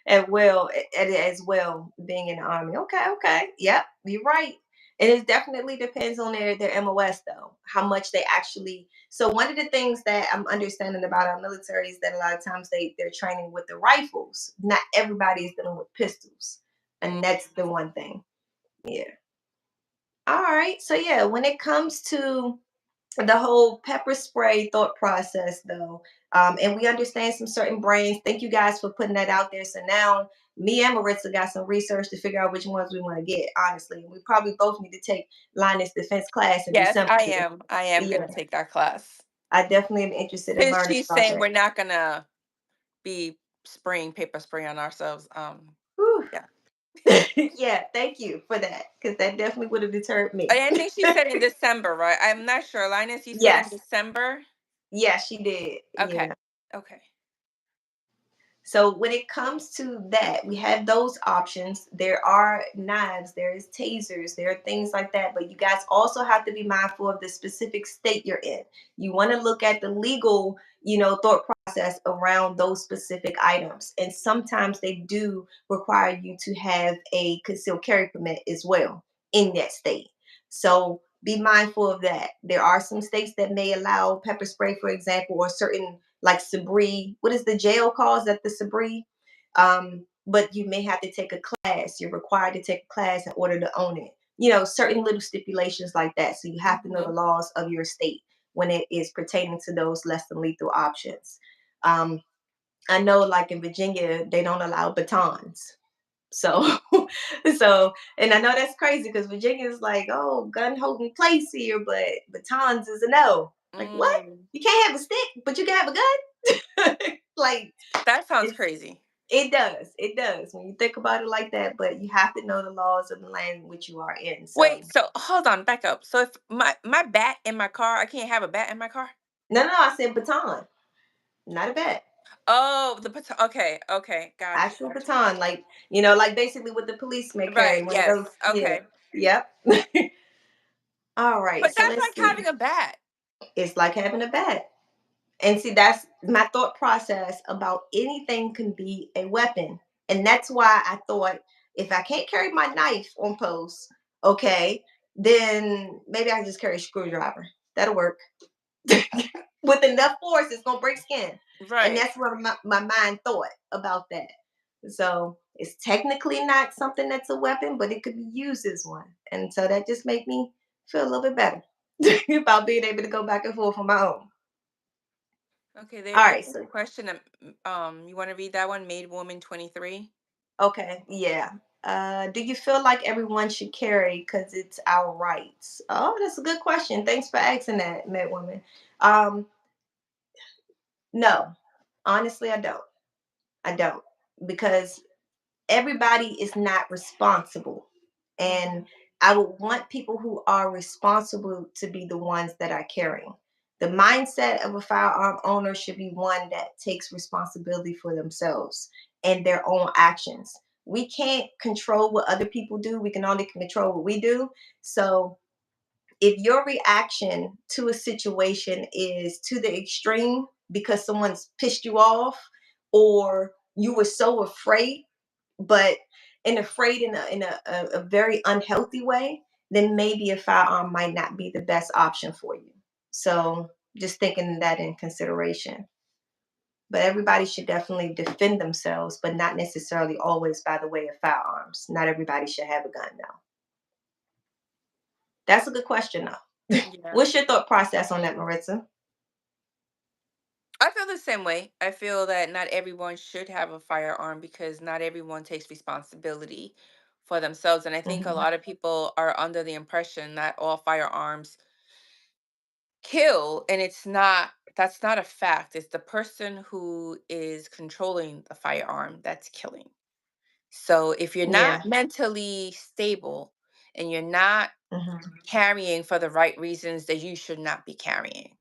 at well as well being in the Army. Okay, okay. Yep, you're right. And it definitely depends on their MOS though, how much they actually. So one of the things that I'm understanding about our military is that a lot of times they're training with the rifles. Not everybody is dealing with pistols, and Mm, that's the one thing. Yeah. All right. So yeah, when it comes to the whole pepper spray thought process though, and we understand some certain brands. Thank you guys for putting that out there. So now me and Maritza got some research to figure out which ones we want to get, honestly. We probably both need to take Linus defense class in yes, December. I am Yeah, gonna take that class I definitely am interested in since learning she's about saying that. we're not gonna be spraying paper spray on ourselves. Whew. Yeah. Yeah, thank you for that because that definitely would have deterred me. I think she said in December, right? I'm not sure. Linus, you said in Yes, December. yes, she did. Okay. Yeah. Okay. So when it comes to that, we have those options. There are knives, there is tasers, there are things like that. But you guys also have to be mindful of the specific state you're in. You want to look at the legal, thought process around those specific items. And sometimes they do require you to have a concealed carry permit as well in that state. So be mindful of that. There are some states that may allow pepper spray, for example, or certain like Sabri. What is the jail called? Is that the Sabri? But you may have to take a class. You're required to take a class in order to own it. Certain little stipulations like that. So you have to know the Hmm. laws of your state when it is pertaining to those less than lethal options. Um, I know, like in Virginia, they don't allow batons. So, and I know that's crazy because Virginia is like, oh, gun holding place here, but batons is a no. Like, what? Mm, You can't have a stick, but you can have a gun? Like, that sounds it's, crazy. it does. It does when you think about it like that, but you have to know the laws of the land in which you are in. So, Wait, so hold on, back up. So if my bat in my car, I can't have a bat in my car? no, I said baton, not a bat. Oh, okay, okay, got you, Actual got baton, like, like basically what the police may you. carry, Right, one of yes, those. Yeah. okay. Yep. All right. But So that's let's like see. having a bat. It's like having a bat. And see, that's my thought process about anything can be a weapon. And that's why I thought if I can't carry my knife on post, okay, then maybe I can just carry a screwdriver. That'll work. With enough force, it's gonna break skin. And Right. that's what my mind thought about that. So it's technically not something that's a weapon, but it could be used as one. And so that just made me feel a little bit better about being able to go back and forth on my own. Okay, All there's right, a so question. You want to read that one? Made Woman 23. okay, yeah. Do you feel like everyone should carry because it's our rights? Oh, that's a good question. Thanks for asking that, Med Woman. Um, no, honestly, I don't. I don't because everybody is not responsible. Mm-hmm. And I would want people who are responsible to be the ones that are carrying. The mindset of a firearm owner should be one that takes responsibility for themselves and their own actions. We can't control what other people do, we can only control what we do. So if your reaction to a situation is to the extreme because someone's pissed you off, or you were so afraid, but afraid in a very unhealthy way, then maybe a firearm might not be the best option for you. So just taking that in consideration. But everybody should definitely defend themselves, but not necessarily always by the way of firearms. Not everybody should have a gun now. That's a good question though. Yeah. What's your thought process on that, Maritza? I feel the same way. I feel that not everyone should have a firearm because not everyone takes responsibility for themselves. And I think a Hmm. lot of people are under the impression that all firearms kill, and that's not a fact. It's the person who is controlling the firearm that's killing. So if you're Yeah. not mentally stable and you're not Hmm. carrying for the right reasons, that you should not be carrying.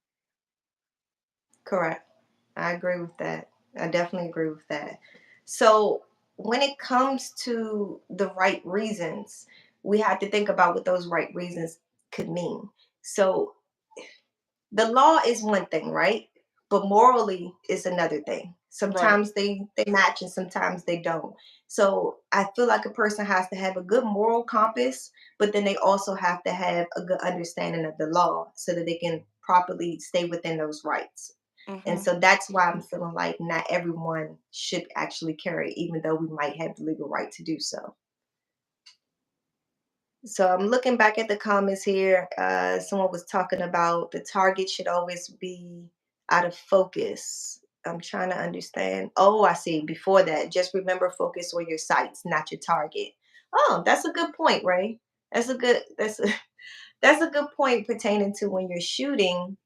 Correct. I agree with that. I definitely agree with that. So when it comes to the right reasons, we have to think about what those right reasons could mean. So the law is one thing, right? But morally is another thing. Right. Sometimes they match and sometimes they don't. So I feel like a person has to have a good moral compass, but then they also have to have a good understanding of the law so that they can properly stay within those rights. And Hmm. so that's why I'm feeling like not everyone should actually carry, even though we might have the legal right to do so. So I'm looking back at the comments here. Someone was talking about the target should always be out of focus. I'm trying to understand. Oh, I see. Before that, just remember focus on your sights, not your target. Oh, that's a good point, Ray. That's a good point pertaining to when you're shooting,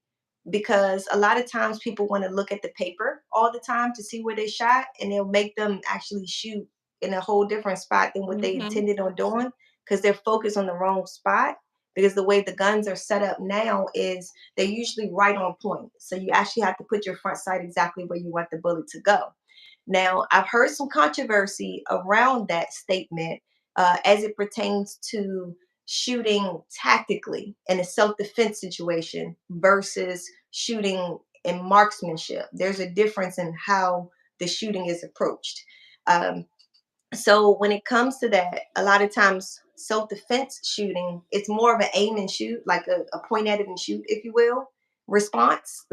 because a lot of times people want to look at the paper all the time to see where they shot, and it'll make them actually shoot in a whole different spot than what they Hmm. intended on doing because they're focused on the wrong spot. Because the way the guns are set up now is they're usually right on point. So you actually have to put your front sight exactly where you want the bullet to go. Now, I've heard some controversy around that statement as it pertains to shooting tactically in a self defense situation versus shooting in marksmanship. There's a difference in how the shooting is approached. Um, so when it comes to that, a lot of times self-defense shooting, it's more of an aim and shoot, like a point at it and shoot, if you will, response.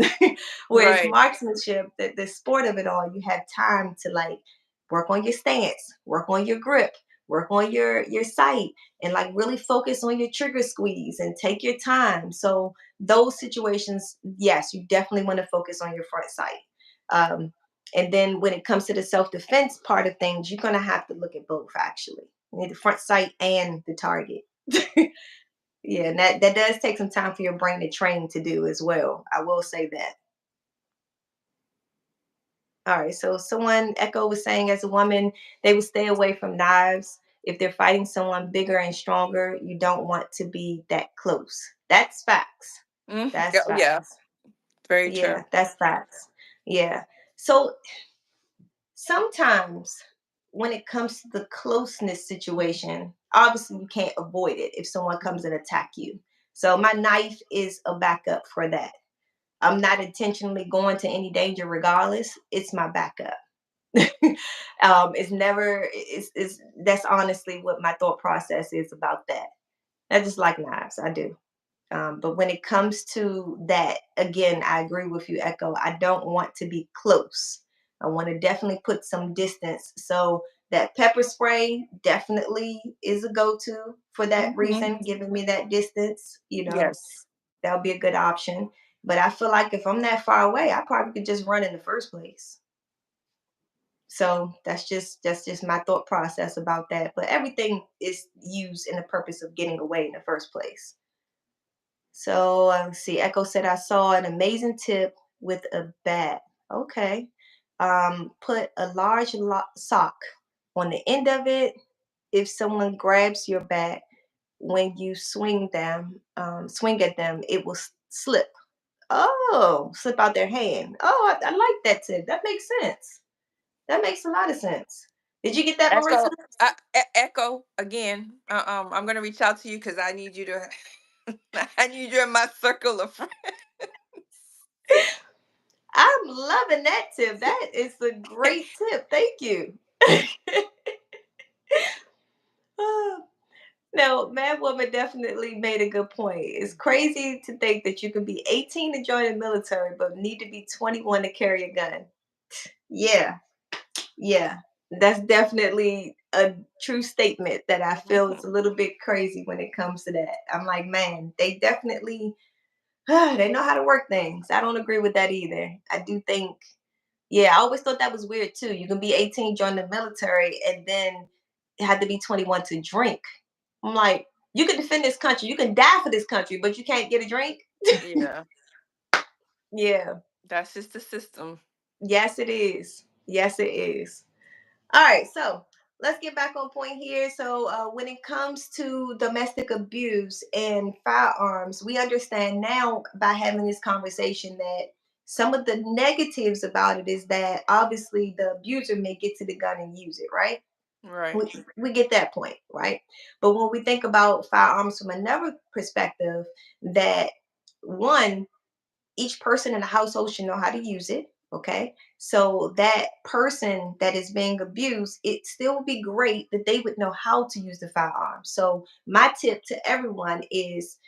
Whereas Right. marksmanship, the sport of it all, you have time to like work on your stance, work on your grip, work on your sight, and like really focus on your trigger squeeze and take your time. So those situations, yes, you definitely want to focus on your front sight. Um, and then when it comes to the self defense part of things, you're going to have to look at both actually. You need the front sight and the target. Yeah, and that does take some time for your brain to train to do as well. I will say that. All right. So someone Echo was saying as a woman, they would stay away from knives. If they're fighting someone bigger and stronger, you don't want to be that close. That's facts. That's Oh, yeah, facts. very true. Yeah, that's facts. Yeah. So sometimes when it comes to the closeness situation, obviously you can't avoid it if someone comes and attack you. So my knife is a backup for that. I'm not intentionally going to any danger regardless. It's my backup. It's never it's that's honestly what my thought process is about that. I just like knives. I do. But when it comes to that, again, I agree with you, Echo. I don't want to be close. I want to definitely put some distance. So that pepper spray definitely is a go-to for that Hmm. reason, giving me that distance, Yes. that would be a good option. But I feel like if I'm that far away, I probably could just run in the first place. So that's just my thought process about that. But everything is used in the purpose of getting away in the first place. So let's see. Echo said I saw an amazing tip with a bat. Okay. Put a sock on the end of it. If someone grabs your bat, when you swing at them, it will slip. Oh, slip out their hand. Oh, I like that tip. That makes sense. That makes a lot of sense. Did you get that, Maritza? Echo, echo again. I'm gonna reach out to you because I need you to. I need you in my circle of friends. I'm loving that tip. That is a great tip. Thank you. No, Mad Woman definitely made a good point. It's crazy to think that you can be 18 to join the military, but need to be 21 to carry a gun. Yeah, yeah. That's definitely a true statement that I feel is a little bit crazy when it comes to that. I'm like, man, they definitely they know how to work things. I don't agree with that either. I do think, yeah, I always thought that was weird too. You can be 18, join the military, and then have to be 21 to drink. I'm like, you can defend this country, you can die for this country, but you can't get a drink. Yeah, Yeah, that's just the system. yes, it is. Yes, it is. All right, so let's get back on point here. So, when it comes to domestic abuse and firearms, we understand now by having this conversation that some of the negatives about it is that obviously the abuser may get to the gun and use it, right? Right. We get that point, right? But when we think about firearms from another perspective, that one, each person in the household should know how to use it. Okay. So that person that is being abused, it still would be great that they would know how to use the firearm. So my tip to everyone is,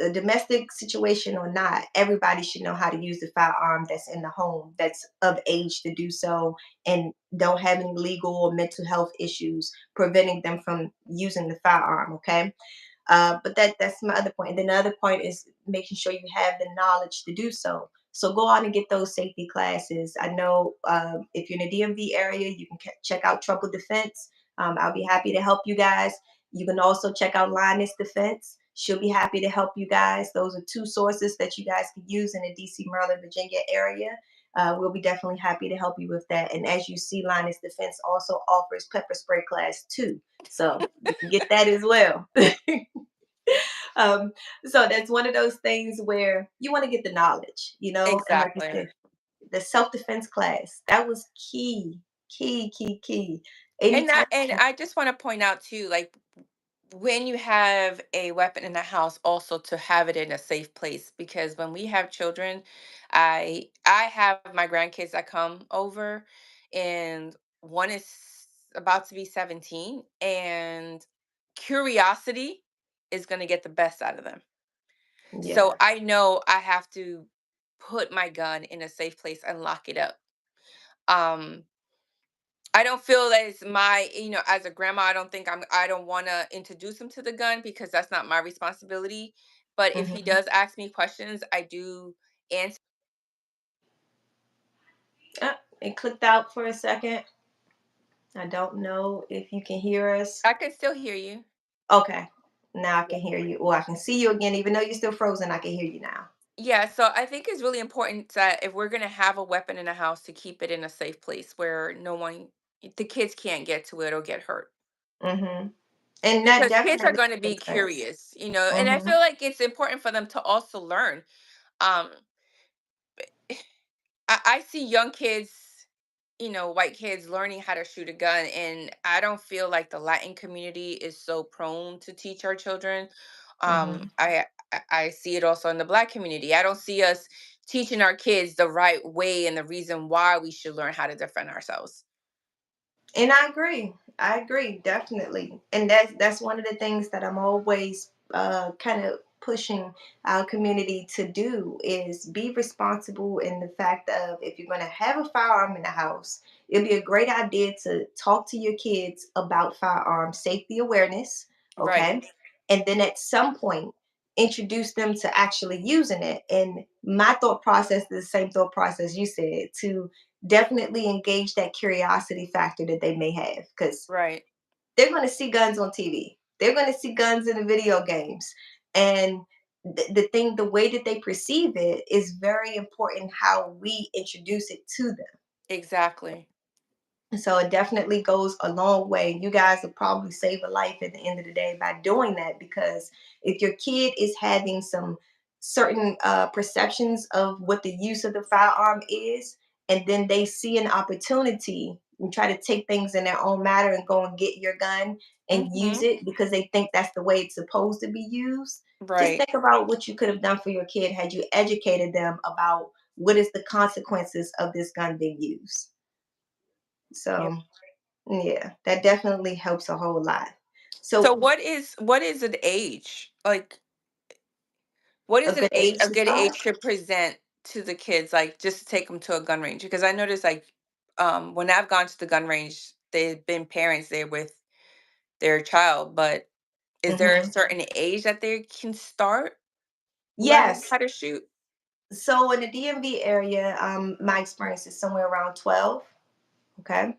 a domestic situation or not, everybody should know how to use the firearm that's in the home, that's of age to do so, and don't have any legal or mental health issues preventing them from using the firearm. Okay. But that's my other point. And then the other point is making sure you have the knowledge to do so. So go out and get those safety classes. I know, if you're in the DMV area, you can check out Trouble Defense. I'll be happy to help you guys. You can also check out Linus Defense. She'll be happy to help you guys. Those are two sources that you guys can use in the DC, Maryland, Virginia area. We'll be definitely happy to help you with that. And as you see, Linus Defense also offers pepper spray class too. So you can get that as well. um, so that's one of those things where you want to get the knowledge, and like you Exactly. said, the self-defense class, that was key, key, key, key. And Anytime. I just want to point out too, like when you have a weapon in the house, also to have it in a safe place, because when we have children, I have my grandkids that come over, and one is about to be 17, and curiosity is going to get the best out of them. Yeah. So I know I have to put my gun in a safe place and lock it up. um I don't feel that it's my, as a grandma, I don't want to introduce him to the gun because that's not my responsibility. But if he Hmm. does ask me questions, I do answer. It clicked out for a second. I don't know if you can hear us. I can still hear you. Okay. Now I can hear you. Or I can see you again. Even though you're still frozen, I can hear you now. Yeah, so I think it's really important that if we're going to have a weapon in the house, to keep it in a safe place where the kids can't get to it or get hurt. Hmm. And that Because kids are definitely going to be makes sense. curious, and I Hmm. feel like it's important for them to also learn. Um, I see young kids, white kids learning how to shoot a gun, and I don't feel like the Latin community is so prone to teach our children. Hmm. I see it also in the Black community. I don't see us teaching our kids the right way and the reason why we should learn how to defend ourselves. And I agree. I agree definitely. And that's one of the things that I'm always kind of pushing our community to do is be responsible in the fact of, if you're going to have a firearm in the house, it'd be a great idea to talk to your kids about firearm safety awareness, Right. okay? And then at some point introduce them to actually using it. And my thought process is the same thought process you said, to definitely engage that curiosity factor that they may have, because Right. they're going to see guns on TV. They're going to see guns in the video games. And the way that they perceive it is very important how we introduce it to them. Exactly. So it definitely goes a long way. You guys will probably save a life at the end of the day by doing that, because if your kid is having some certain perceptions of what the use of the firearm is, and then they see an opportunity and try to take things in their own matter and go and get your gun and use Mhm. it because they think that's the way it's supposed to be used, just Right. think about what you could have done for your kid had you educated them about what is the consequences of this gun being used. Yeah. So yeah, that definitely helps a whole lot. So So what is an age? Like, what a is good age a to good start. age to present to the kids, like, just to take them to a gun range? Because I noticed, like, when I've gone to the gun range, they've been parents there with their child, but is there a Hmm. certain age that they can start learning Yes. how to shoot? So in the DMV area, my experience is somewhere around 12. Okay.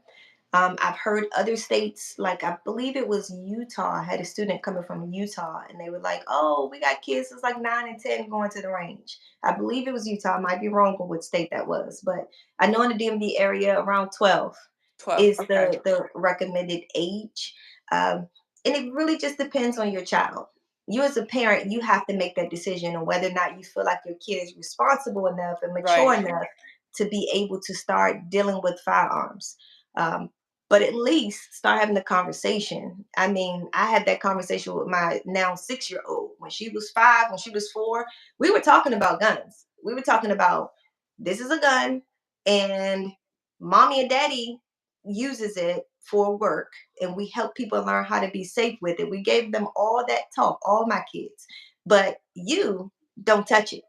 I've heard other states, like I believe it was Utah. I had a student coming from Utah, and they were like, "Oh, we got kids that's like 9 and 10 going to the range." I believe it was Utah. I might be wrong on what state that was, but I know in the DMV area, around 12 12. is Okay. the recommended age, um, and it really just depends on your child. You as a parent, you have to make that decision on whether or not you feel like your kid is responsible enough and mature Right. enough to be able to start dealing with firearms. Um, but at least start having the conversation. I mean, I had that conversation with my now 6 year old. When she was 5, when she was 4, we were talking about guns. We were talking about, this is a gun, and mommy and daddy uses it for work, and we help people learn how to be safe with it. We gave them all that talk, all my kids. But you don't touch it.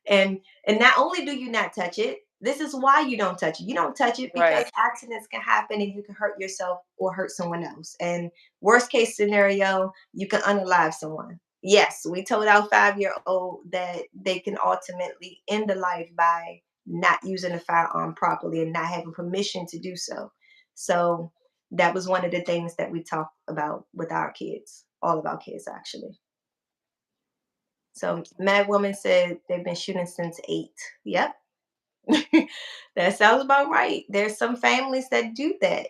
And not only do you not touch it, this is why you don't touch it. You don't touch it because Right. accidents can happen and you can hurt yourself or hurt someone else. And worst case scenario, you can unalive someone. Yes, we told our 5 year old that they can ultimately end a life by not using a firearm properly and not having permission to do so. So that was one of the things that we talked about with our kids, all of our kids actually. So Mad Woman said they've been shooting since 8. Yep. That sounds about right. There's some families that do that.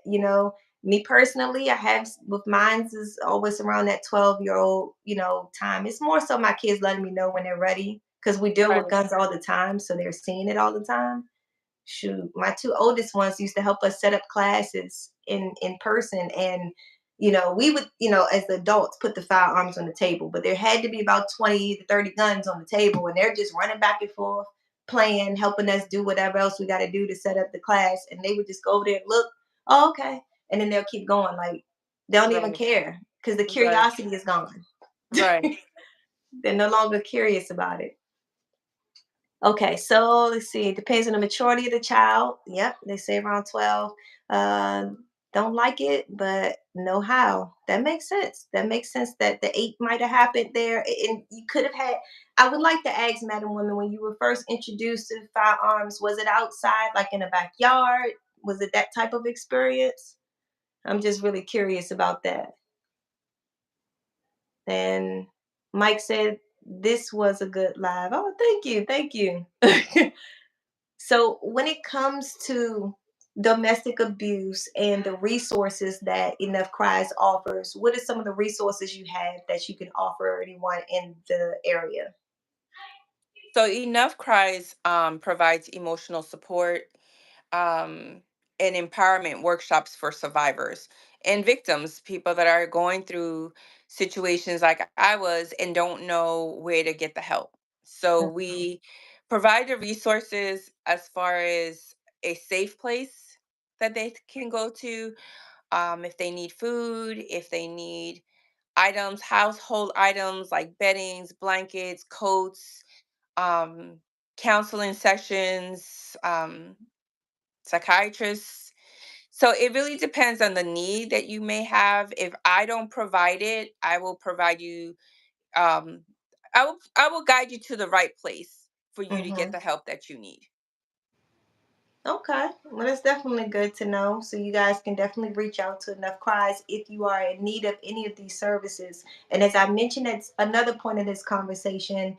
Me personally, I have with mine's is always around that 12-year-old, time. It's more so my kids letting me know when they're ready because we deal with Right. guns all the time, so they're seeing it all the time. Shoot, my two oldest ones used to help us set up classes in person, and we would, as the adults, put the firearms on the table, but there had to be about 20 to 30 guns on the table, and they're just running back and forth, playing, helping us do whatever else we got to do to set up the class, and they would just go over there and look. Oh, okay, and then they'll keep going, like they don't even Right. care because the Right. curiosity is gone. Right. They're no longer curious about it. Okay, so let's see. It depends on the maturity of the child. Yep, they say around 12. Don't like it, but know how. That makes sense. That makes sense that the 8 might have happened there. And you could have had. I would like to ask, Madam Woman, when you were first introduced to firearms, was it outside, like in a backyard? Was it that type of experience? I'm just really curious about that. And Mike said this was a good live. Oh, thank you. Thank you. So, when it comes to domestic abuse and the resources that Enough Cries offers, what are some of the resources you have that you can offer anyone in the area? So Enough Cries provides emotional support, um, and empowerment workshops for survivors and victims, people that are going through situations like I was and don't know where to get the help. So we provide the resources as far as a safe place that they can go to, if they need food, if they need items, household items like beddings, blankets, coats, um, counseling sessions, psychiatrists. So it really depends on the need that you may have. If I don't provide it, I will provide you. Um, I will guide you to the right place for you to get Hmm. the help that you need. Okay, well, that's definitely good to know. So, you guys can definitely reach out to Enough Cries if you are in need of any of these services. And as I mentioned, it's another point of this conversation.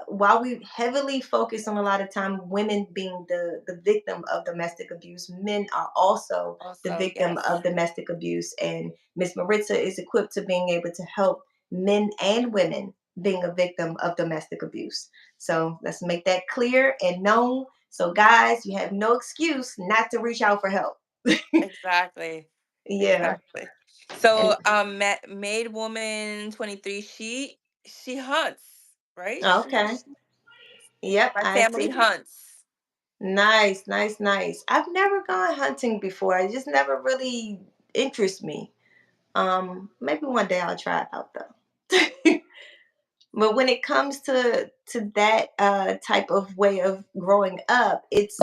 while we heavily focus on a lot of time women being the victim of domestic abuse, men are also the Also, victim yes. of domestic abuse. And Miss Maritza is equipped to being able to help men and women being a victim of domestic abuse. So let's make that clear and known. So guys, you have no excuse not to reach out for help. Exactly. Yeah. Exactly. So, And maid woman 23, she hunts, right? okay. Yep, My I family see. hunts. Nice, nice, nice. I've never gone hunting before. It just never really interests me. Maybe one day I'll try it out though. But when it comes to that type of way of growing up, it's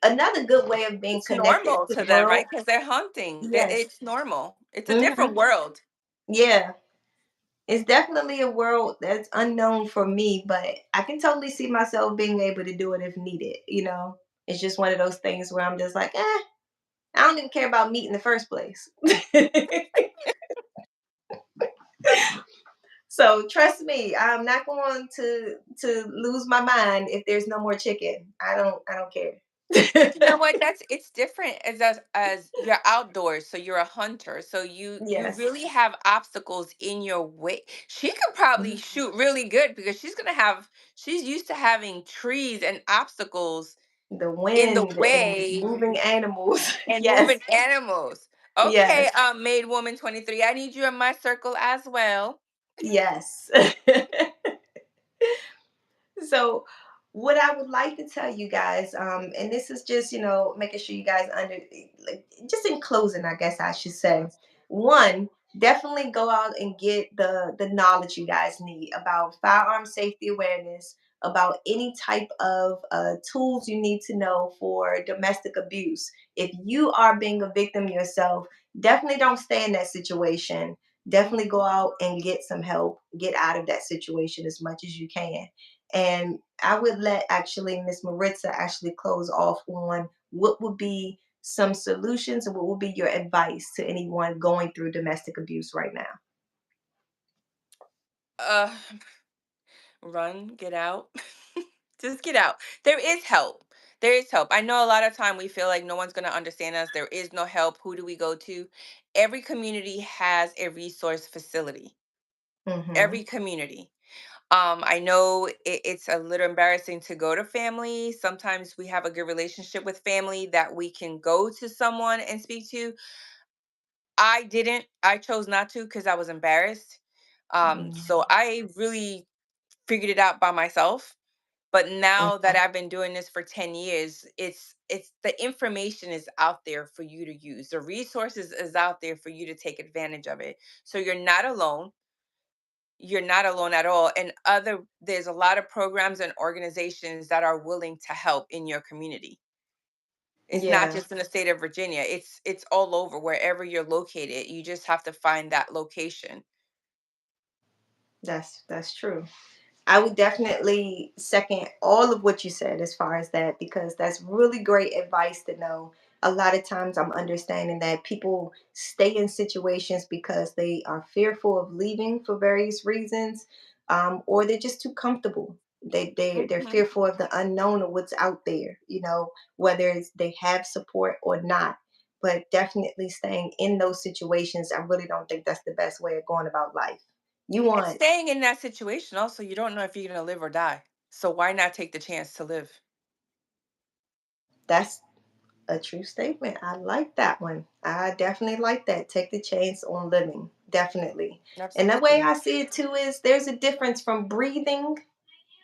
another good way of being It's connected normal to to the them, right? world. Because they're hunting. Yes. It's normal. It's a Hmm. different world. Yeah. It's definitely a world that's unknown for me, but I can totally see myself being able to do it if needed. It's just one of those things where I'm just like, I don't even care about meat in the first place. So trust me, I'm not going to lose my mind if there's no more chicken. I don't care. But you know what? It's different as you're outdoors, so you're a hunter. So you Yes. really have obstacles in your way. She could probably Mhm. shoot really good because she's used to having trees and obstacles The in the wind and way moving animals. and Yes. moving animals. Okay, Yes. maid woman 23. I need you in my circle as well. Yes. So what I would like to tell you guys, and this is just making sure you guys like, just in closing, I guess I should say, one, definitely go out and get the knowledge you guys need about firearm safety awareness, about any type of tools you need to know for domestic abuse. If you are being a victim yourself, definitely don't stay in that situation. Definitely go out and get some help, get out of that situation as much as you can. And I would let actually Miss Maritza actually close off on what would be some solutions and what would be your advice to anyone going through domestic abuse right now. Uh, run, get out. Just get out. There is help. There is help. I know a lot of time we feel like no one's going to understand us. There is no help. Who do we go to? Every community has a resource facility. Mm-hmm. Every community. I know it's a little embarrassing to go to family. Sometimes we have a good relationship with family that we can go to someone and speak to. I didn't. I chose not to because I was embarrassed. So I really figured it out by myself. But now that Mm-hmm. I've been doing this for 10 years, it's the information is out there for you to use. The resources is out there for you to take advantage of it. So you're not alone. You're not alone at all. And there's a lot of programs and organizations that are willing to help in your community. It's not Yeah, just in the state of Virginia. It's all over wherever you're located. You just have to find that location. that's true. I would definitely second all of what you said as far as that, because that's really great advice to know. A lot of times I'm understanding that people stay in situations because they are fearful of leaving for various reasons, or they're just too comfortable. They're Mhm. fearful of the unknown of what's out there, whether it's they have support or not. But definitely staying in those situations, I really don't think that's the best way of going about life. You And want staying in that situation also, you don't know if you're going to live or die. So why not take the chance to live? that's a true statement. I like that one. I definitely like that. Take the chance on living. Definitely. And the way Absolutely. I see it too is there's a difference from breathing,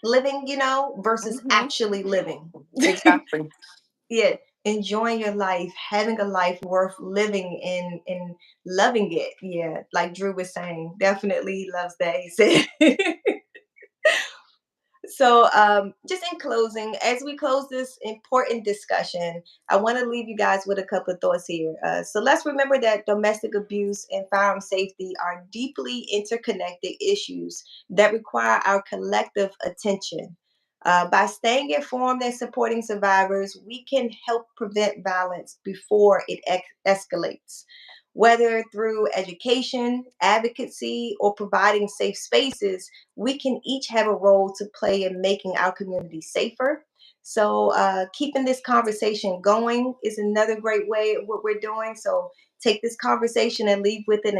living, versus Hmm. actually living. Exactly. Yeah. Enjoying your life, having a life worth living and loving it. Yeah. Like Drew was saying, definitely loves that. He said. So, just in closing, as we close this important discussion, I want to leave you guys with a couple of thoughts here. So, let's remember that domestic abuse and firearm safety are deeply interconnected issues that require our collective attention. By staying informed and supporting survivors, we can help prevent violence before it escalates. Whether through education, advocacy, or providing safe spaces, we can each have a role to play in making our community safer. So, keeping this conversation going is another great way of what we're doing. So, take this conversation and leave with it,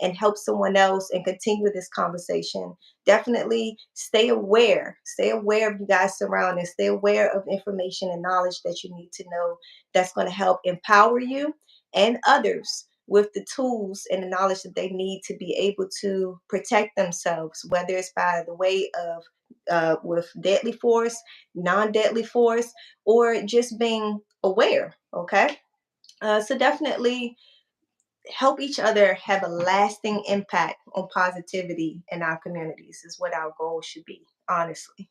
and help someone else and continue this conversation. Definitely stay aware of you guys surroundings, stay aware of information and knowledge that you need to know, that's going to help empower you and others with the tools and the knowledge that they need to be able to protect themselves, whether it's by the way of with deadly force, non-deadly force, or just being aware. Okay, so definitely help each other have a lasting impact on positivity in our communities is what our goal should be, honestly.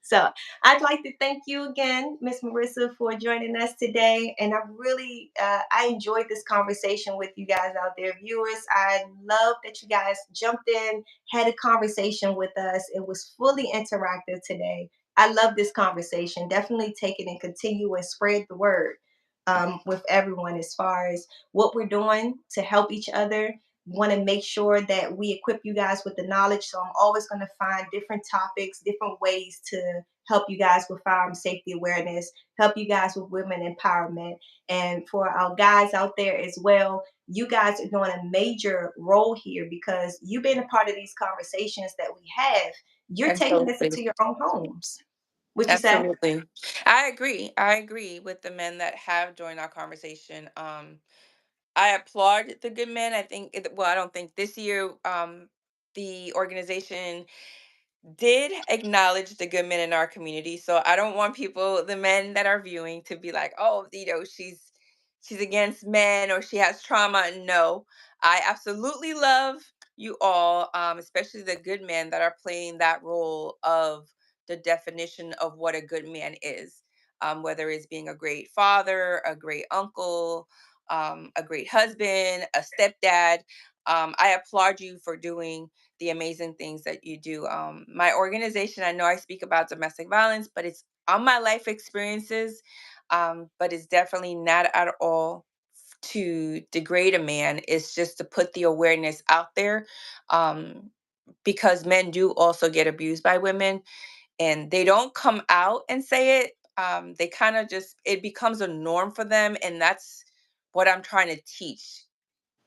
So I'd like to thank you again, Miss Maritza, for joining us today. And I enjoyed this conversation with you guys out there, viewers. I love that you guys jumped in, had a conversation with us. It was fully interactive today. I love this conversation. Definitely take it and continue and spread the word with everyone as far as what we're doing to help each other. Want to make sure that we equip you guys with the knowledge. So I'm always going to find different topics, different ways to help you guys with firearm safety awareness, help you guys with women empowerment. And for our guys out there as well, you guys are doing a major role here because you've been a part of these conversations that we have. You're taking this Absolutely. into your own homes. What you say? Absolutely. I agree. I agree with the men that have joined our conversation. I applaud the good men. I think, well, I don't think this year the organization did acknowledge the good men in our community. So I don't want people, the men that are viewing, to be like, oh, she's against men or she has trauma. No, I absolutely love you all, especially the good men that are playing that role of the definition of what a good man is. Whether it's being a great father, a great uncle, a great husband, a stepdad. I applaud you for doing the amazing things that you do. My organization, I know I speak about domestic violence, but it's on my life experiences, but it's definitely not at all to degrade a man. It's just to put the awareness out there, um, because men do also get abused by women, and they don't come out and say it. They kind of just, it becomes a norm for them, and that's what I'm trying to teach.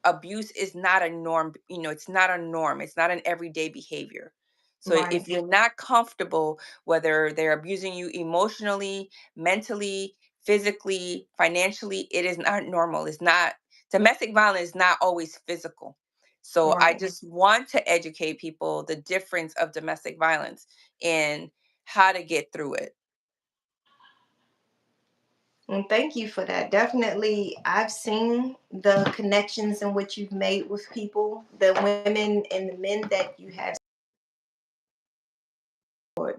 Abuse is not a norm, it's not a norm, it's not an everyday behavior. So Right, if you're not comfortable, whether they're abusing you emotionally, mentally, physically, financially, it is not normal. It's not, domestic violence is not always physical. So I right. just want to educate people the difference of domestic violence and how to get through it. And thank you for that. Definitely, I've seen the connections in which you've made with people, the women and the men that you have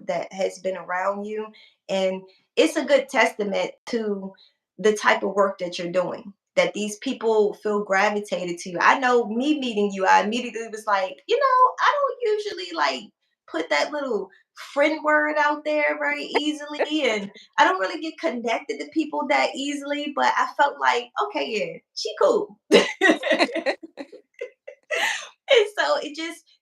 that has been around you. And it's a good testament to the type of work that you're doing, that these people feel gravitated to you. I know me meeting you, I immediately was like, I don't usually like put that little friend word out there very easily. And I don't really get connected to people that easily, but I felt like, okay, yeah, she cool. And so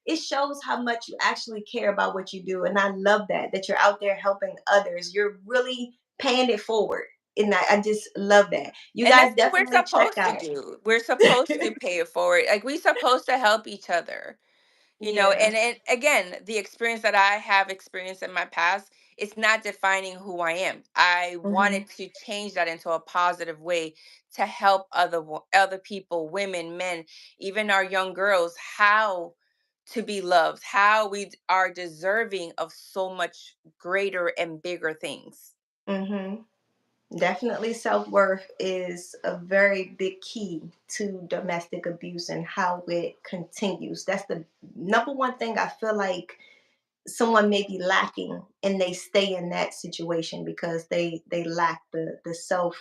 it shows how much you actually care about what you do. And I love that you're out there helping others. You're really paying it forward. And I just love that. You And guys that's what we're definitely check supposed to out. do. We're supposed to pay it forward. Like, we're supposed to help each other. Yeah. And again, the experience that I have experienced in my past, it's not defining who I am. I Hmm. wanted to change that into a positive way to help other people, women, men, even our young girls, how to be loved, how we are deserving of so much greater and bigger things. Hmm. Definitely self worth is a very big key to domestic abuse and how it continues. That's the number one thing I feel like someone may be lacking, and they stay in that situation because they lack the self,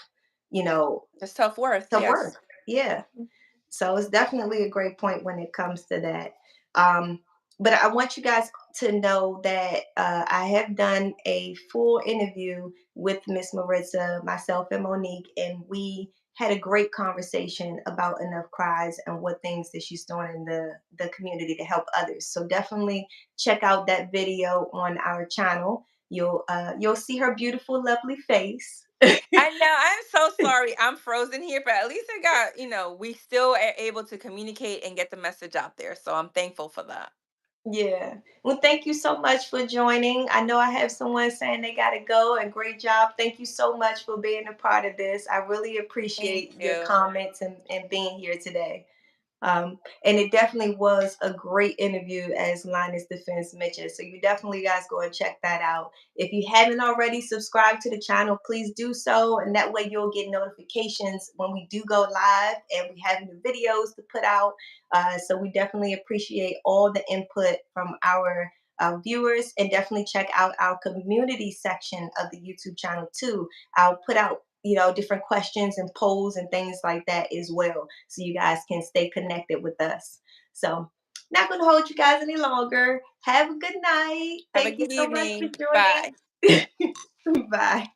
you know The self-worth, self worth. yes. Yeah. So it's definitely a great point when it comes to that. Um, but I want you guys to know that I have done a full interview with Miss Maritza, myself, and Monique, and we had a great conversation about Enough Cries and what things that she's doing in the community to help others. So definitely check out that video on our channel. You'll see her beautiful, lovely face. I know. I'm so sorry. I'm frozen here, but at least I got, we still are able to communicate and get the message out there. So I'm thankful for that. Yeah. Well, thank you so much for joining. I know I have someone saying they got to go, and great job. Thank you so much for being a part of this. I really Thank appreciate your you. comments and being here today. And it definitely was a great interview, as Linus Defense mentioned. So you definitely guys go and check that out. If you haven't already subscribed to the channel, please do so. And that way you'll get notifications when we do go live and we have new videos to put out. So we definitely appreciate all the input from our viewers, and definitely check out our community section of the YouTube channel too. I'll put out different questions and polls and things like that as well, so you guys can stay connected with us. So not going to hold you guys any longer. Have a good night. Have a Thank you good so much for evening. Bye. joining. Bye.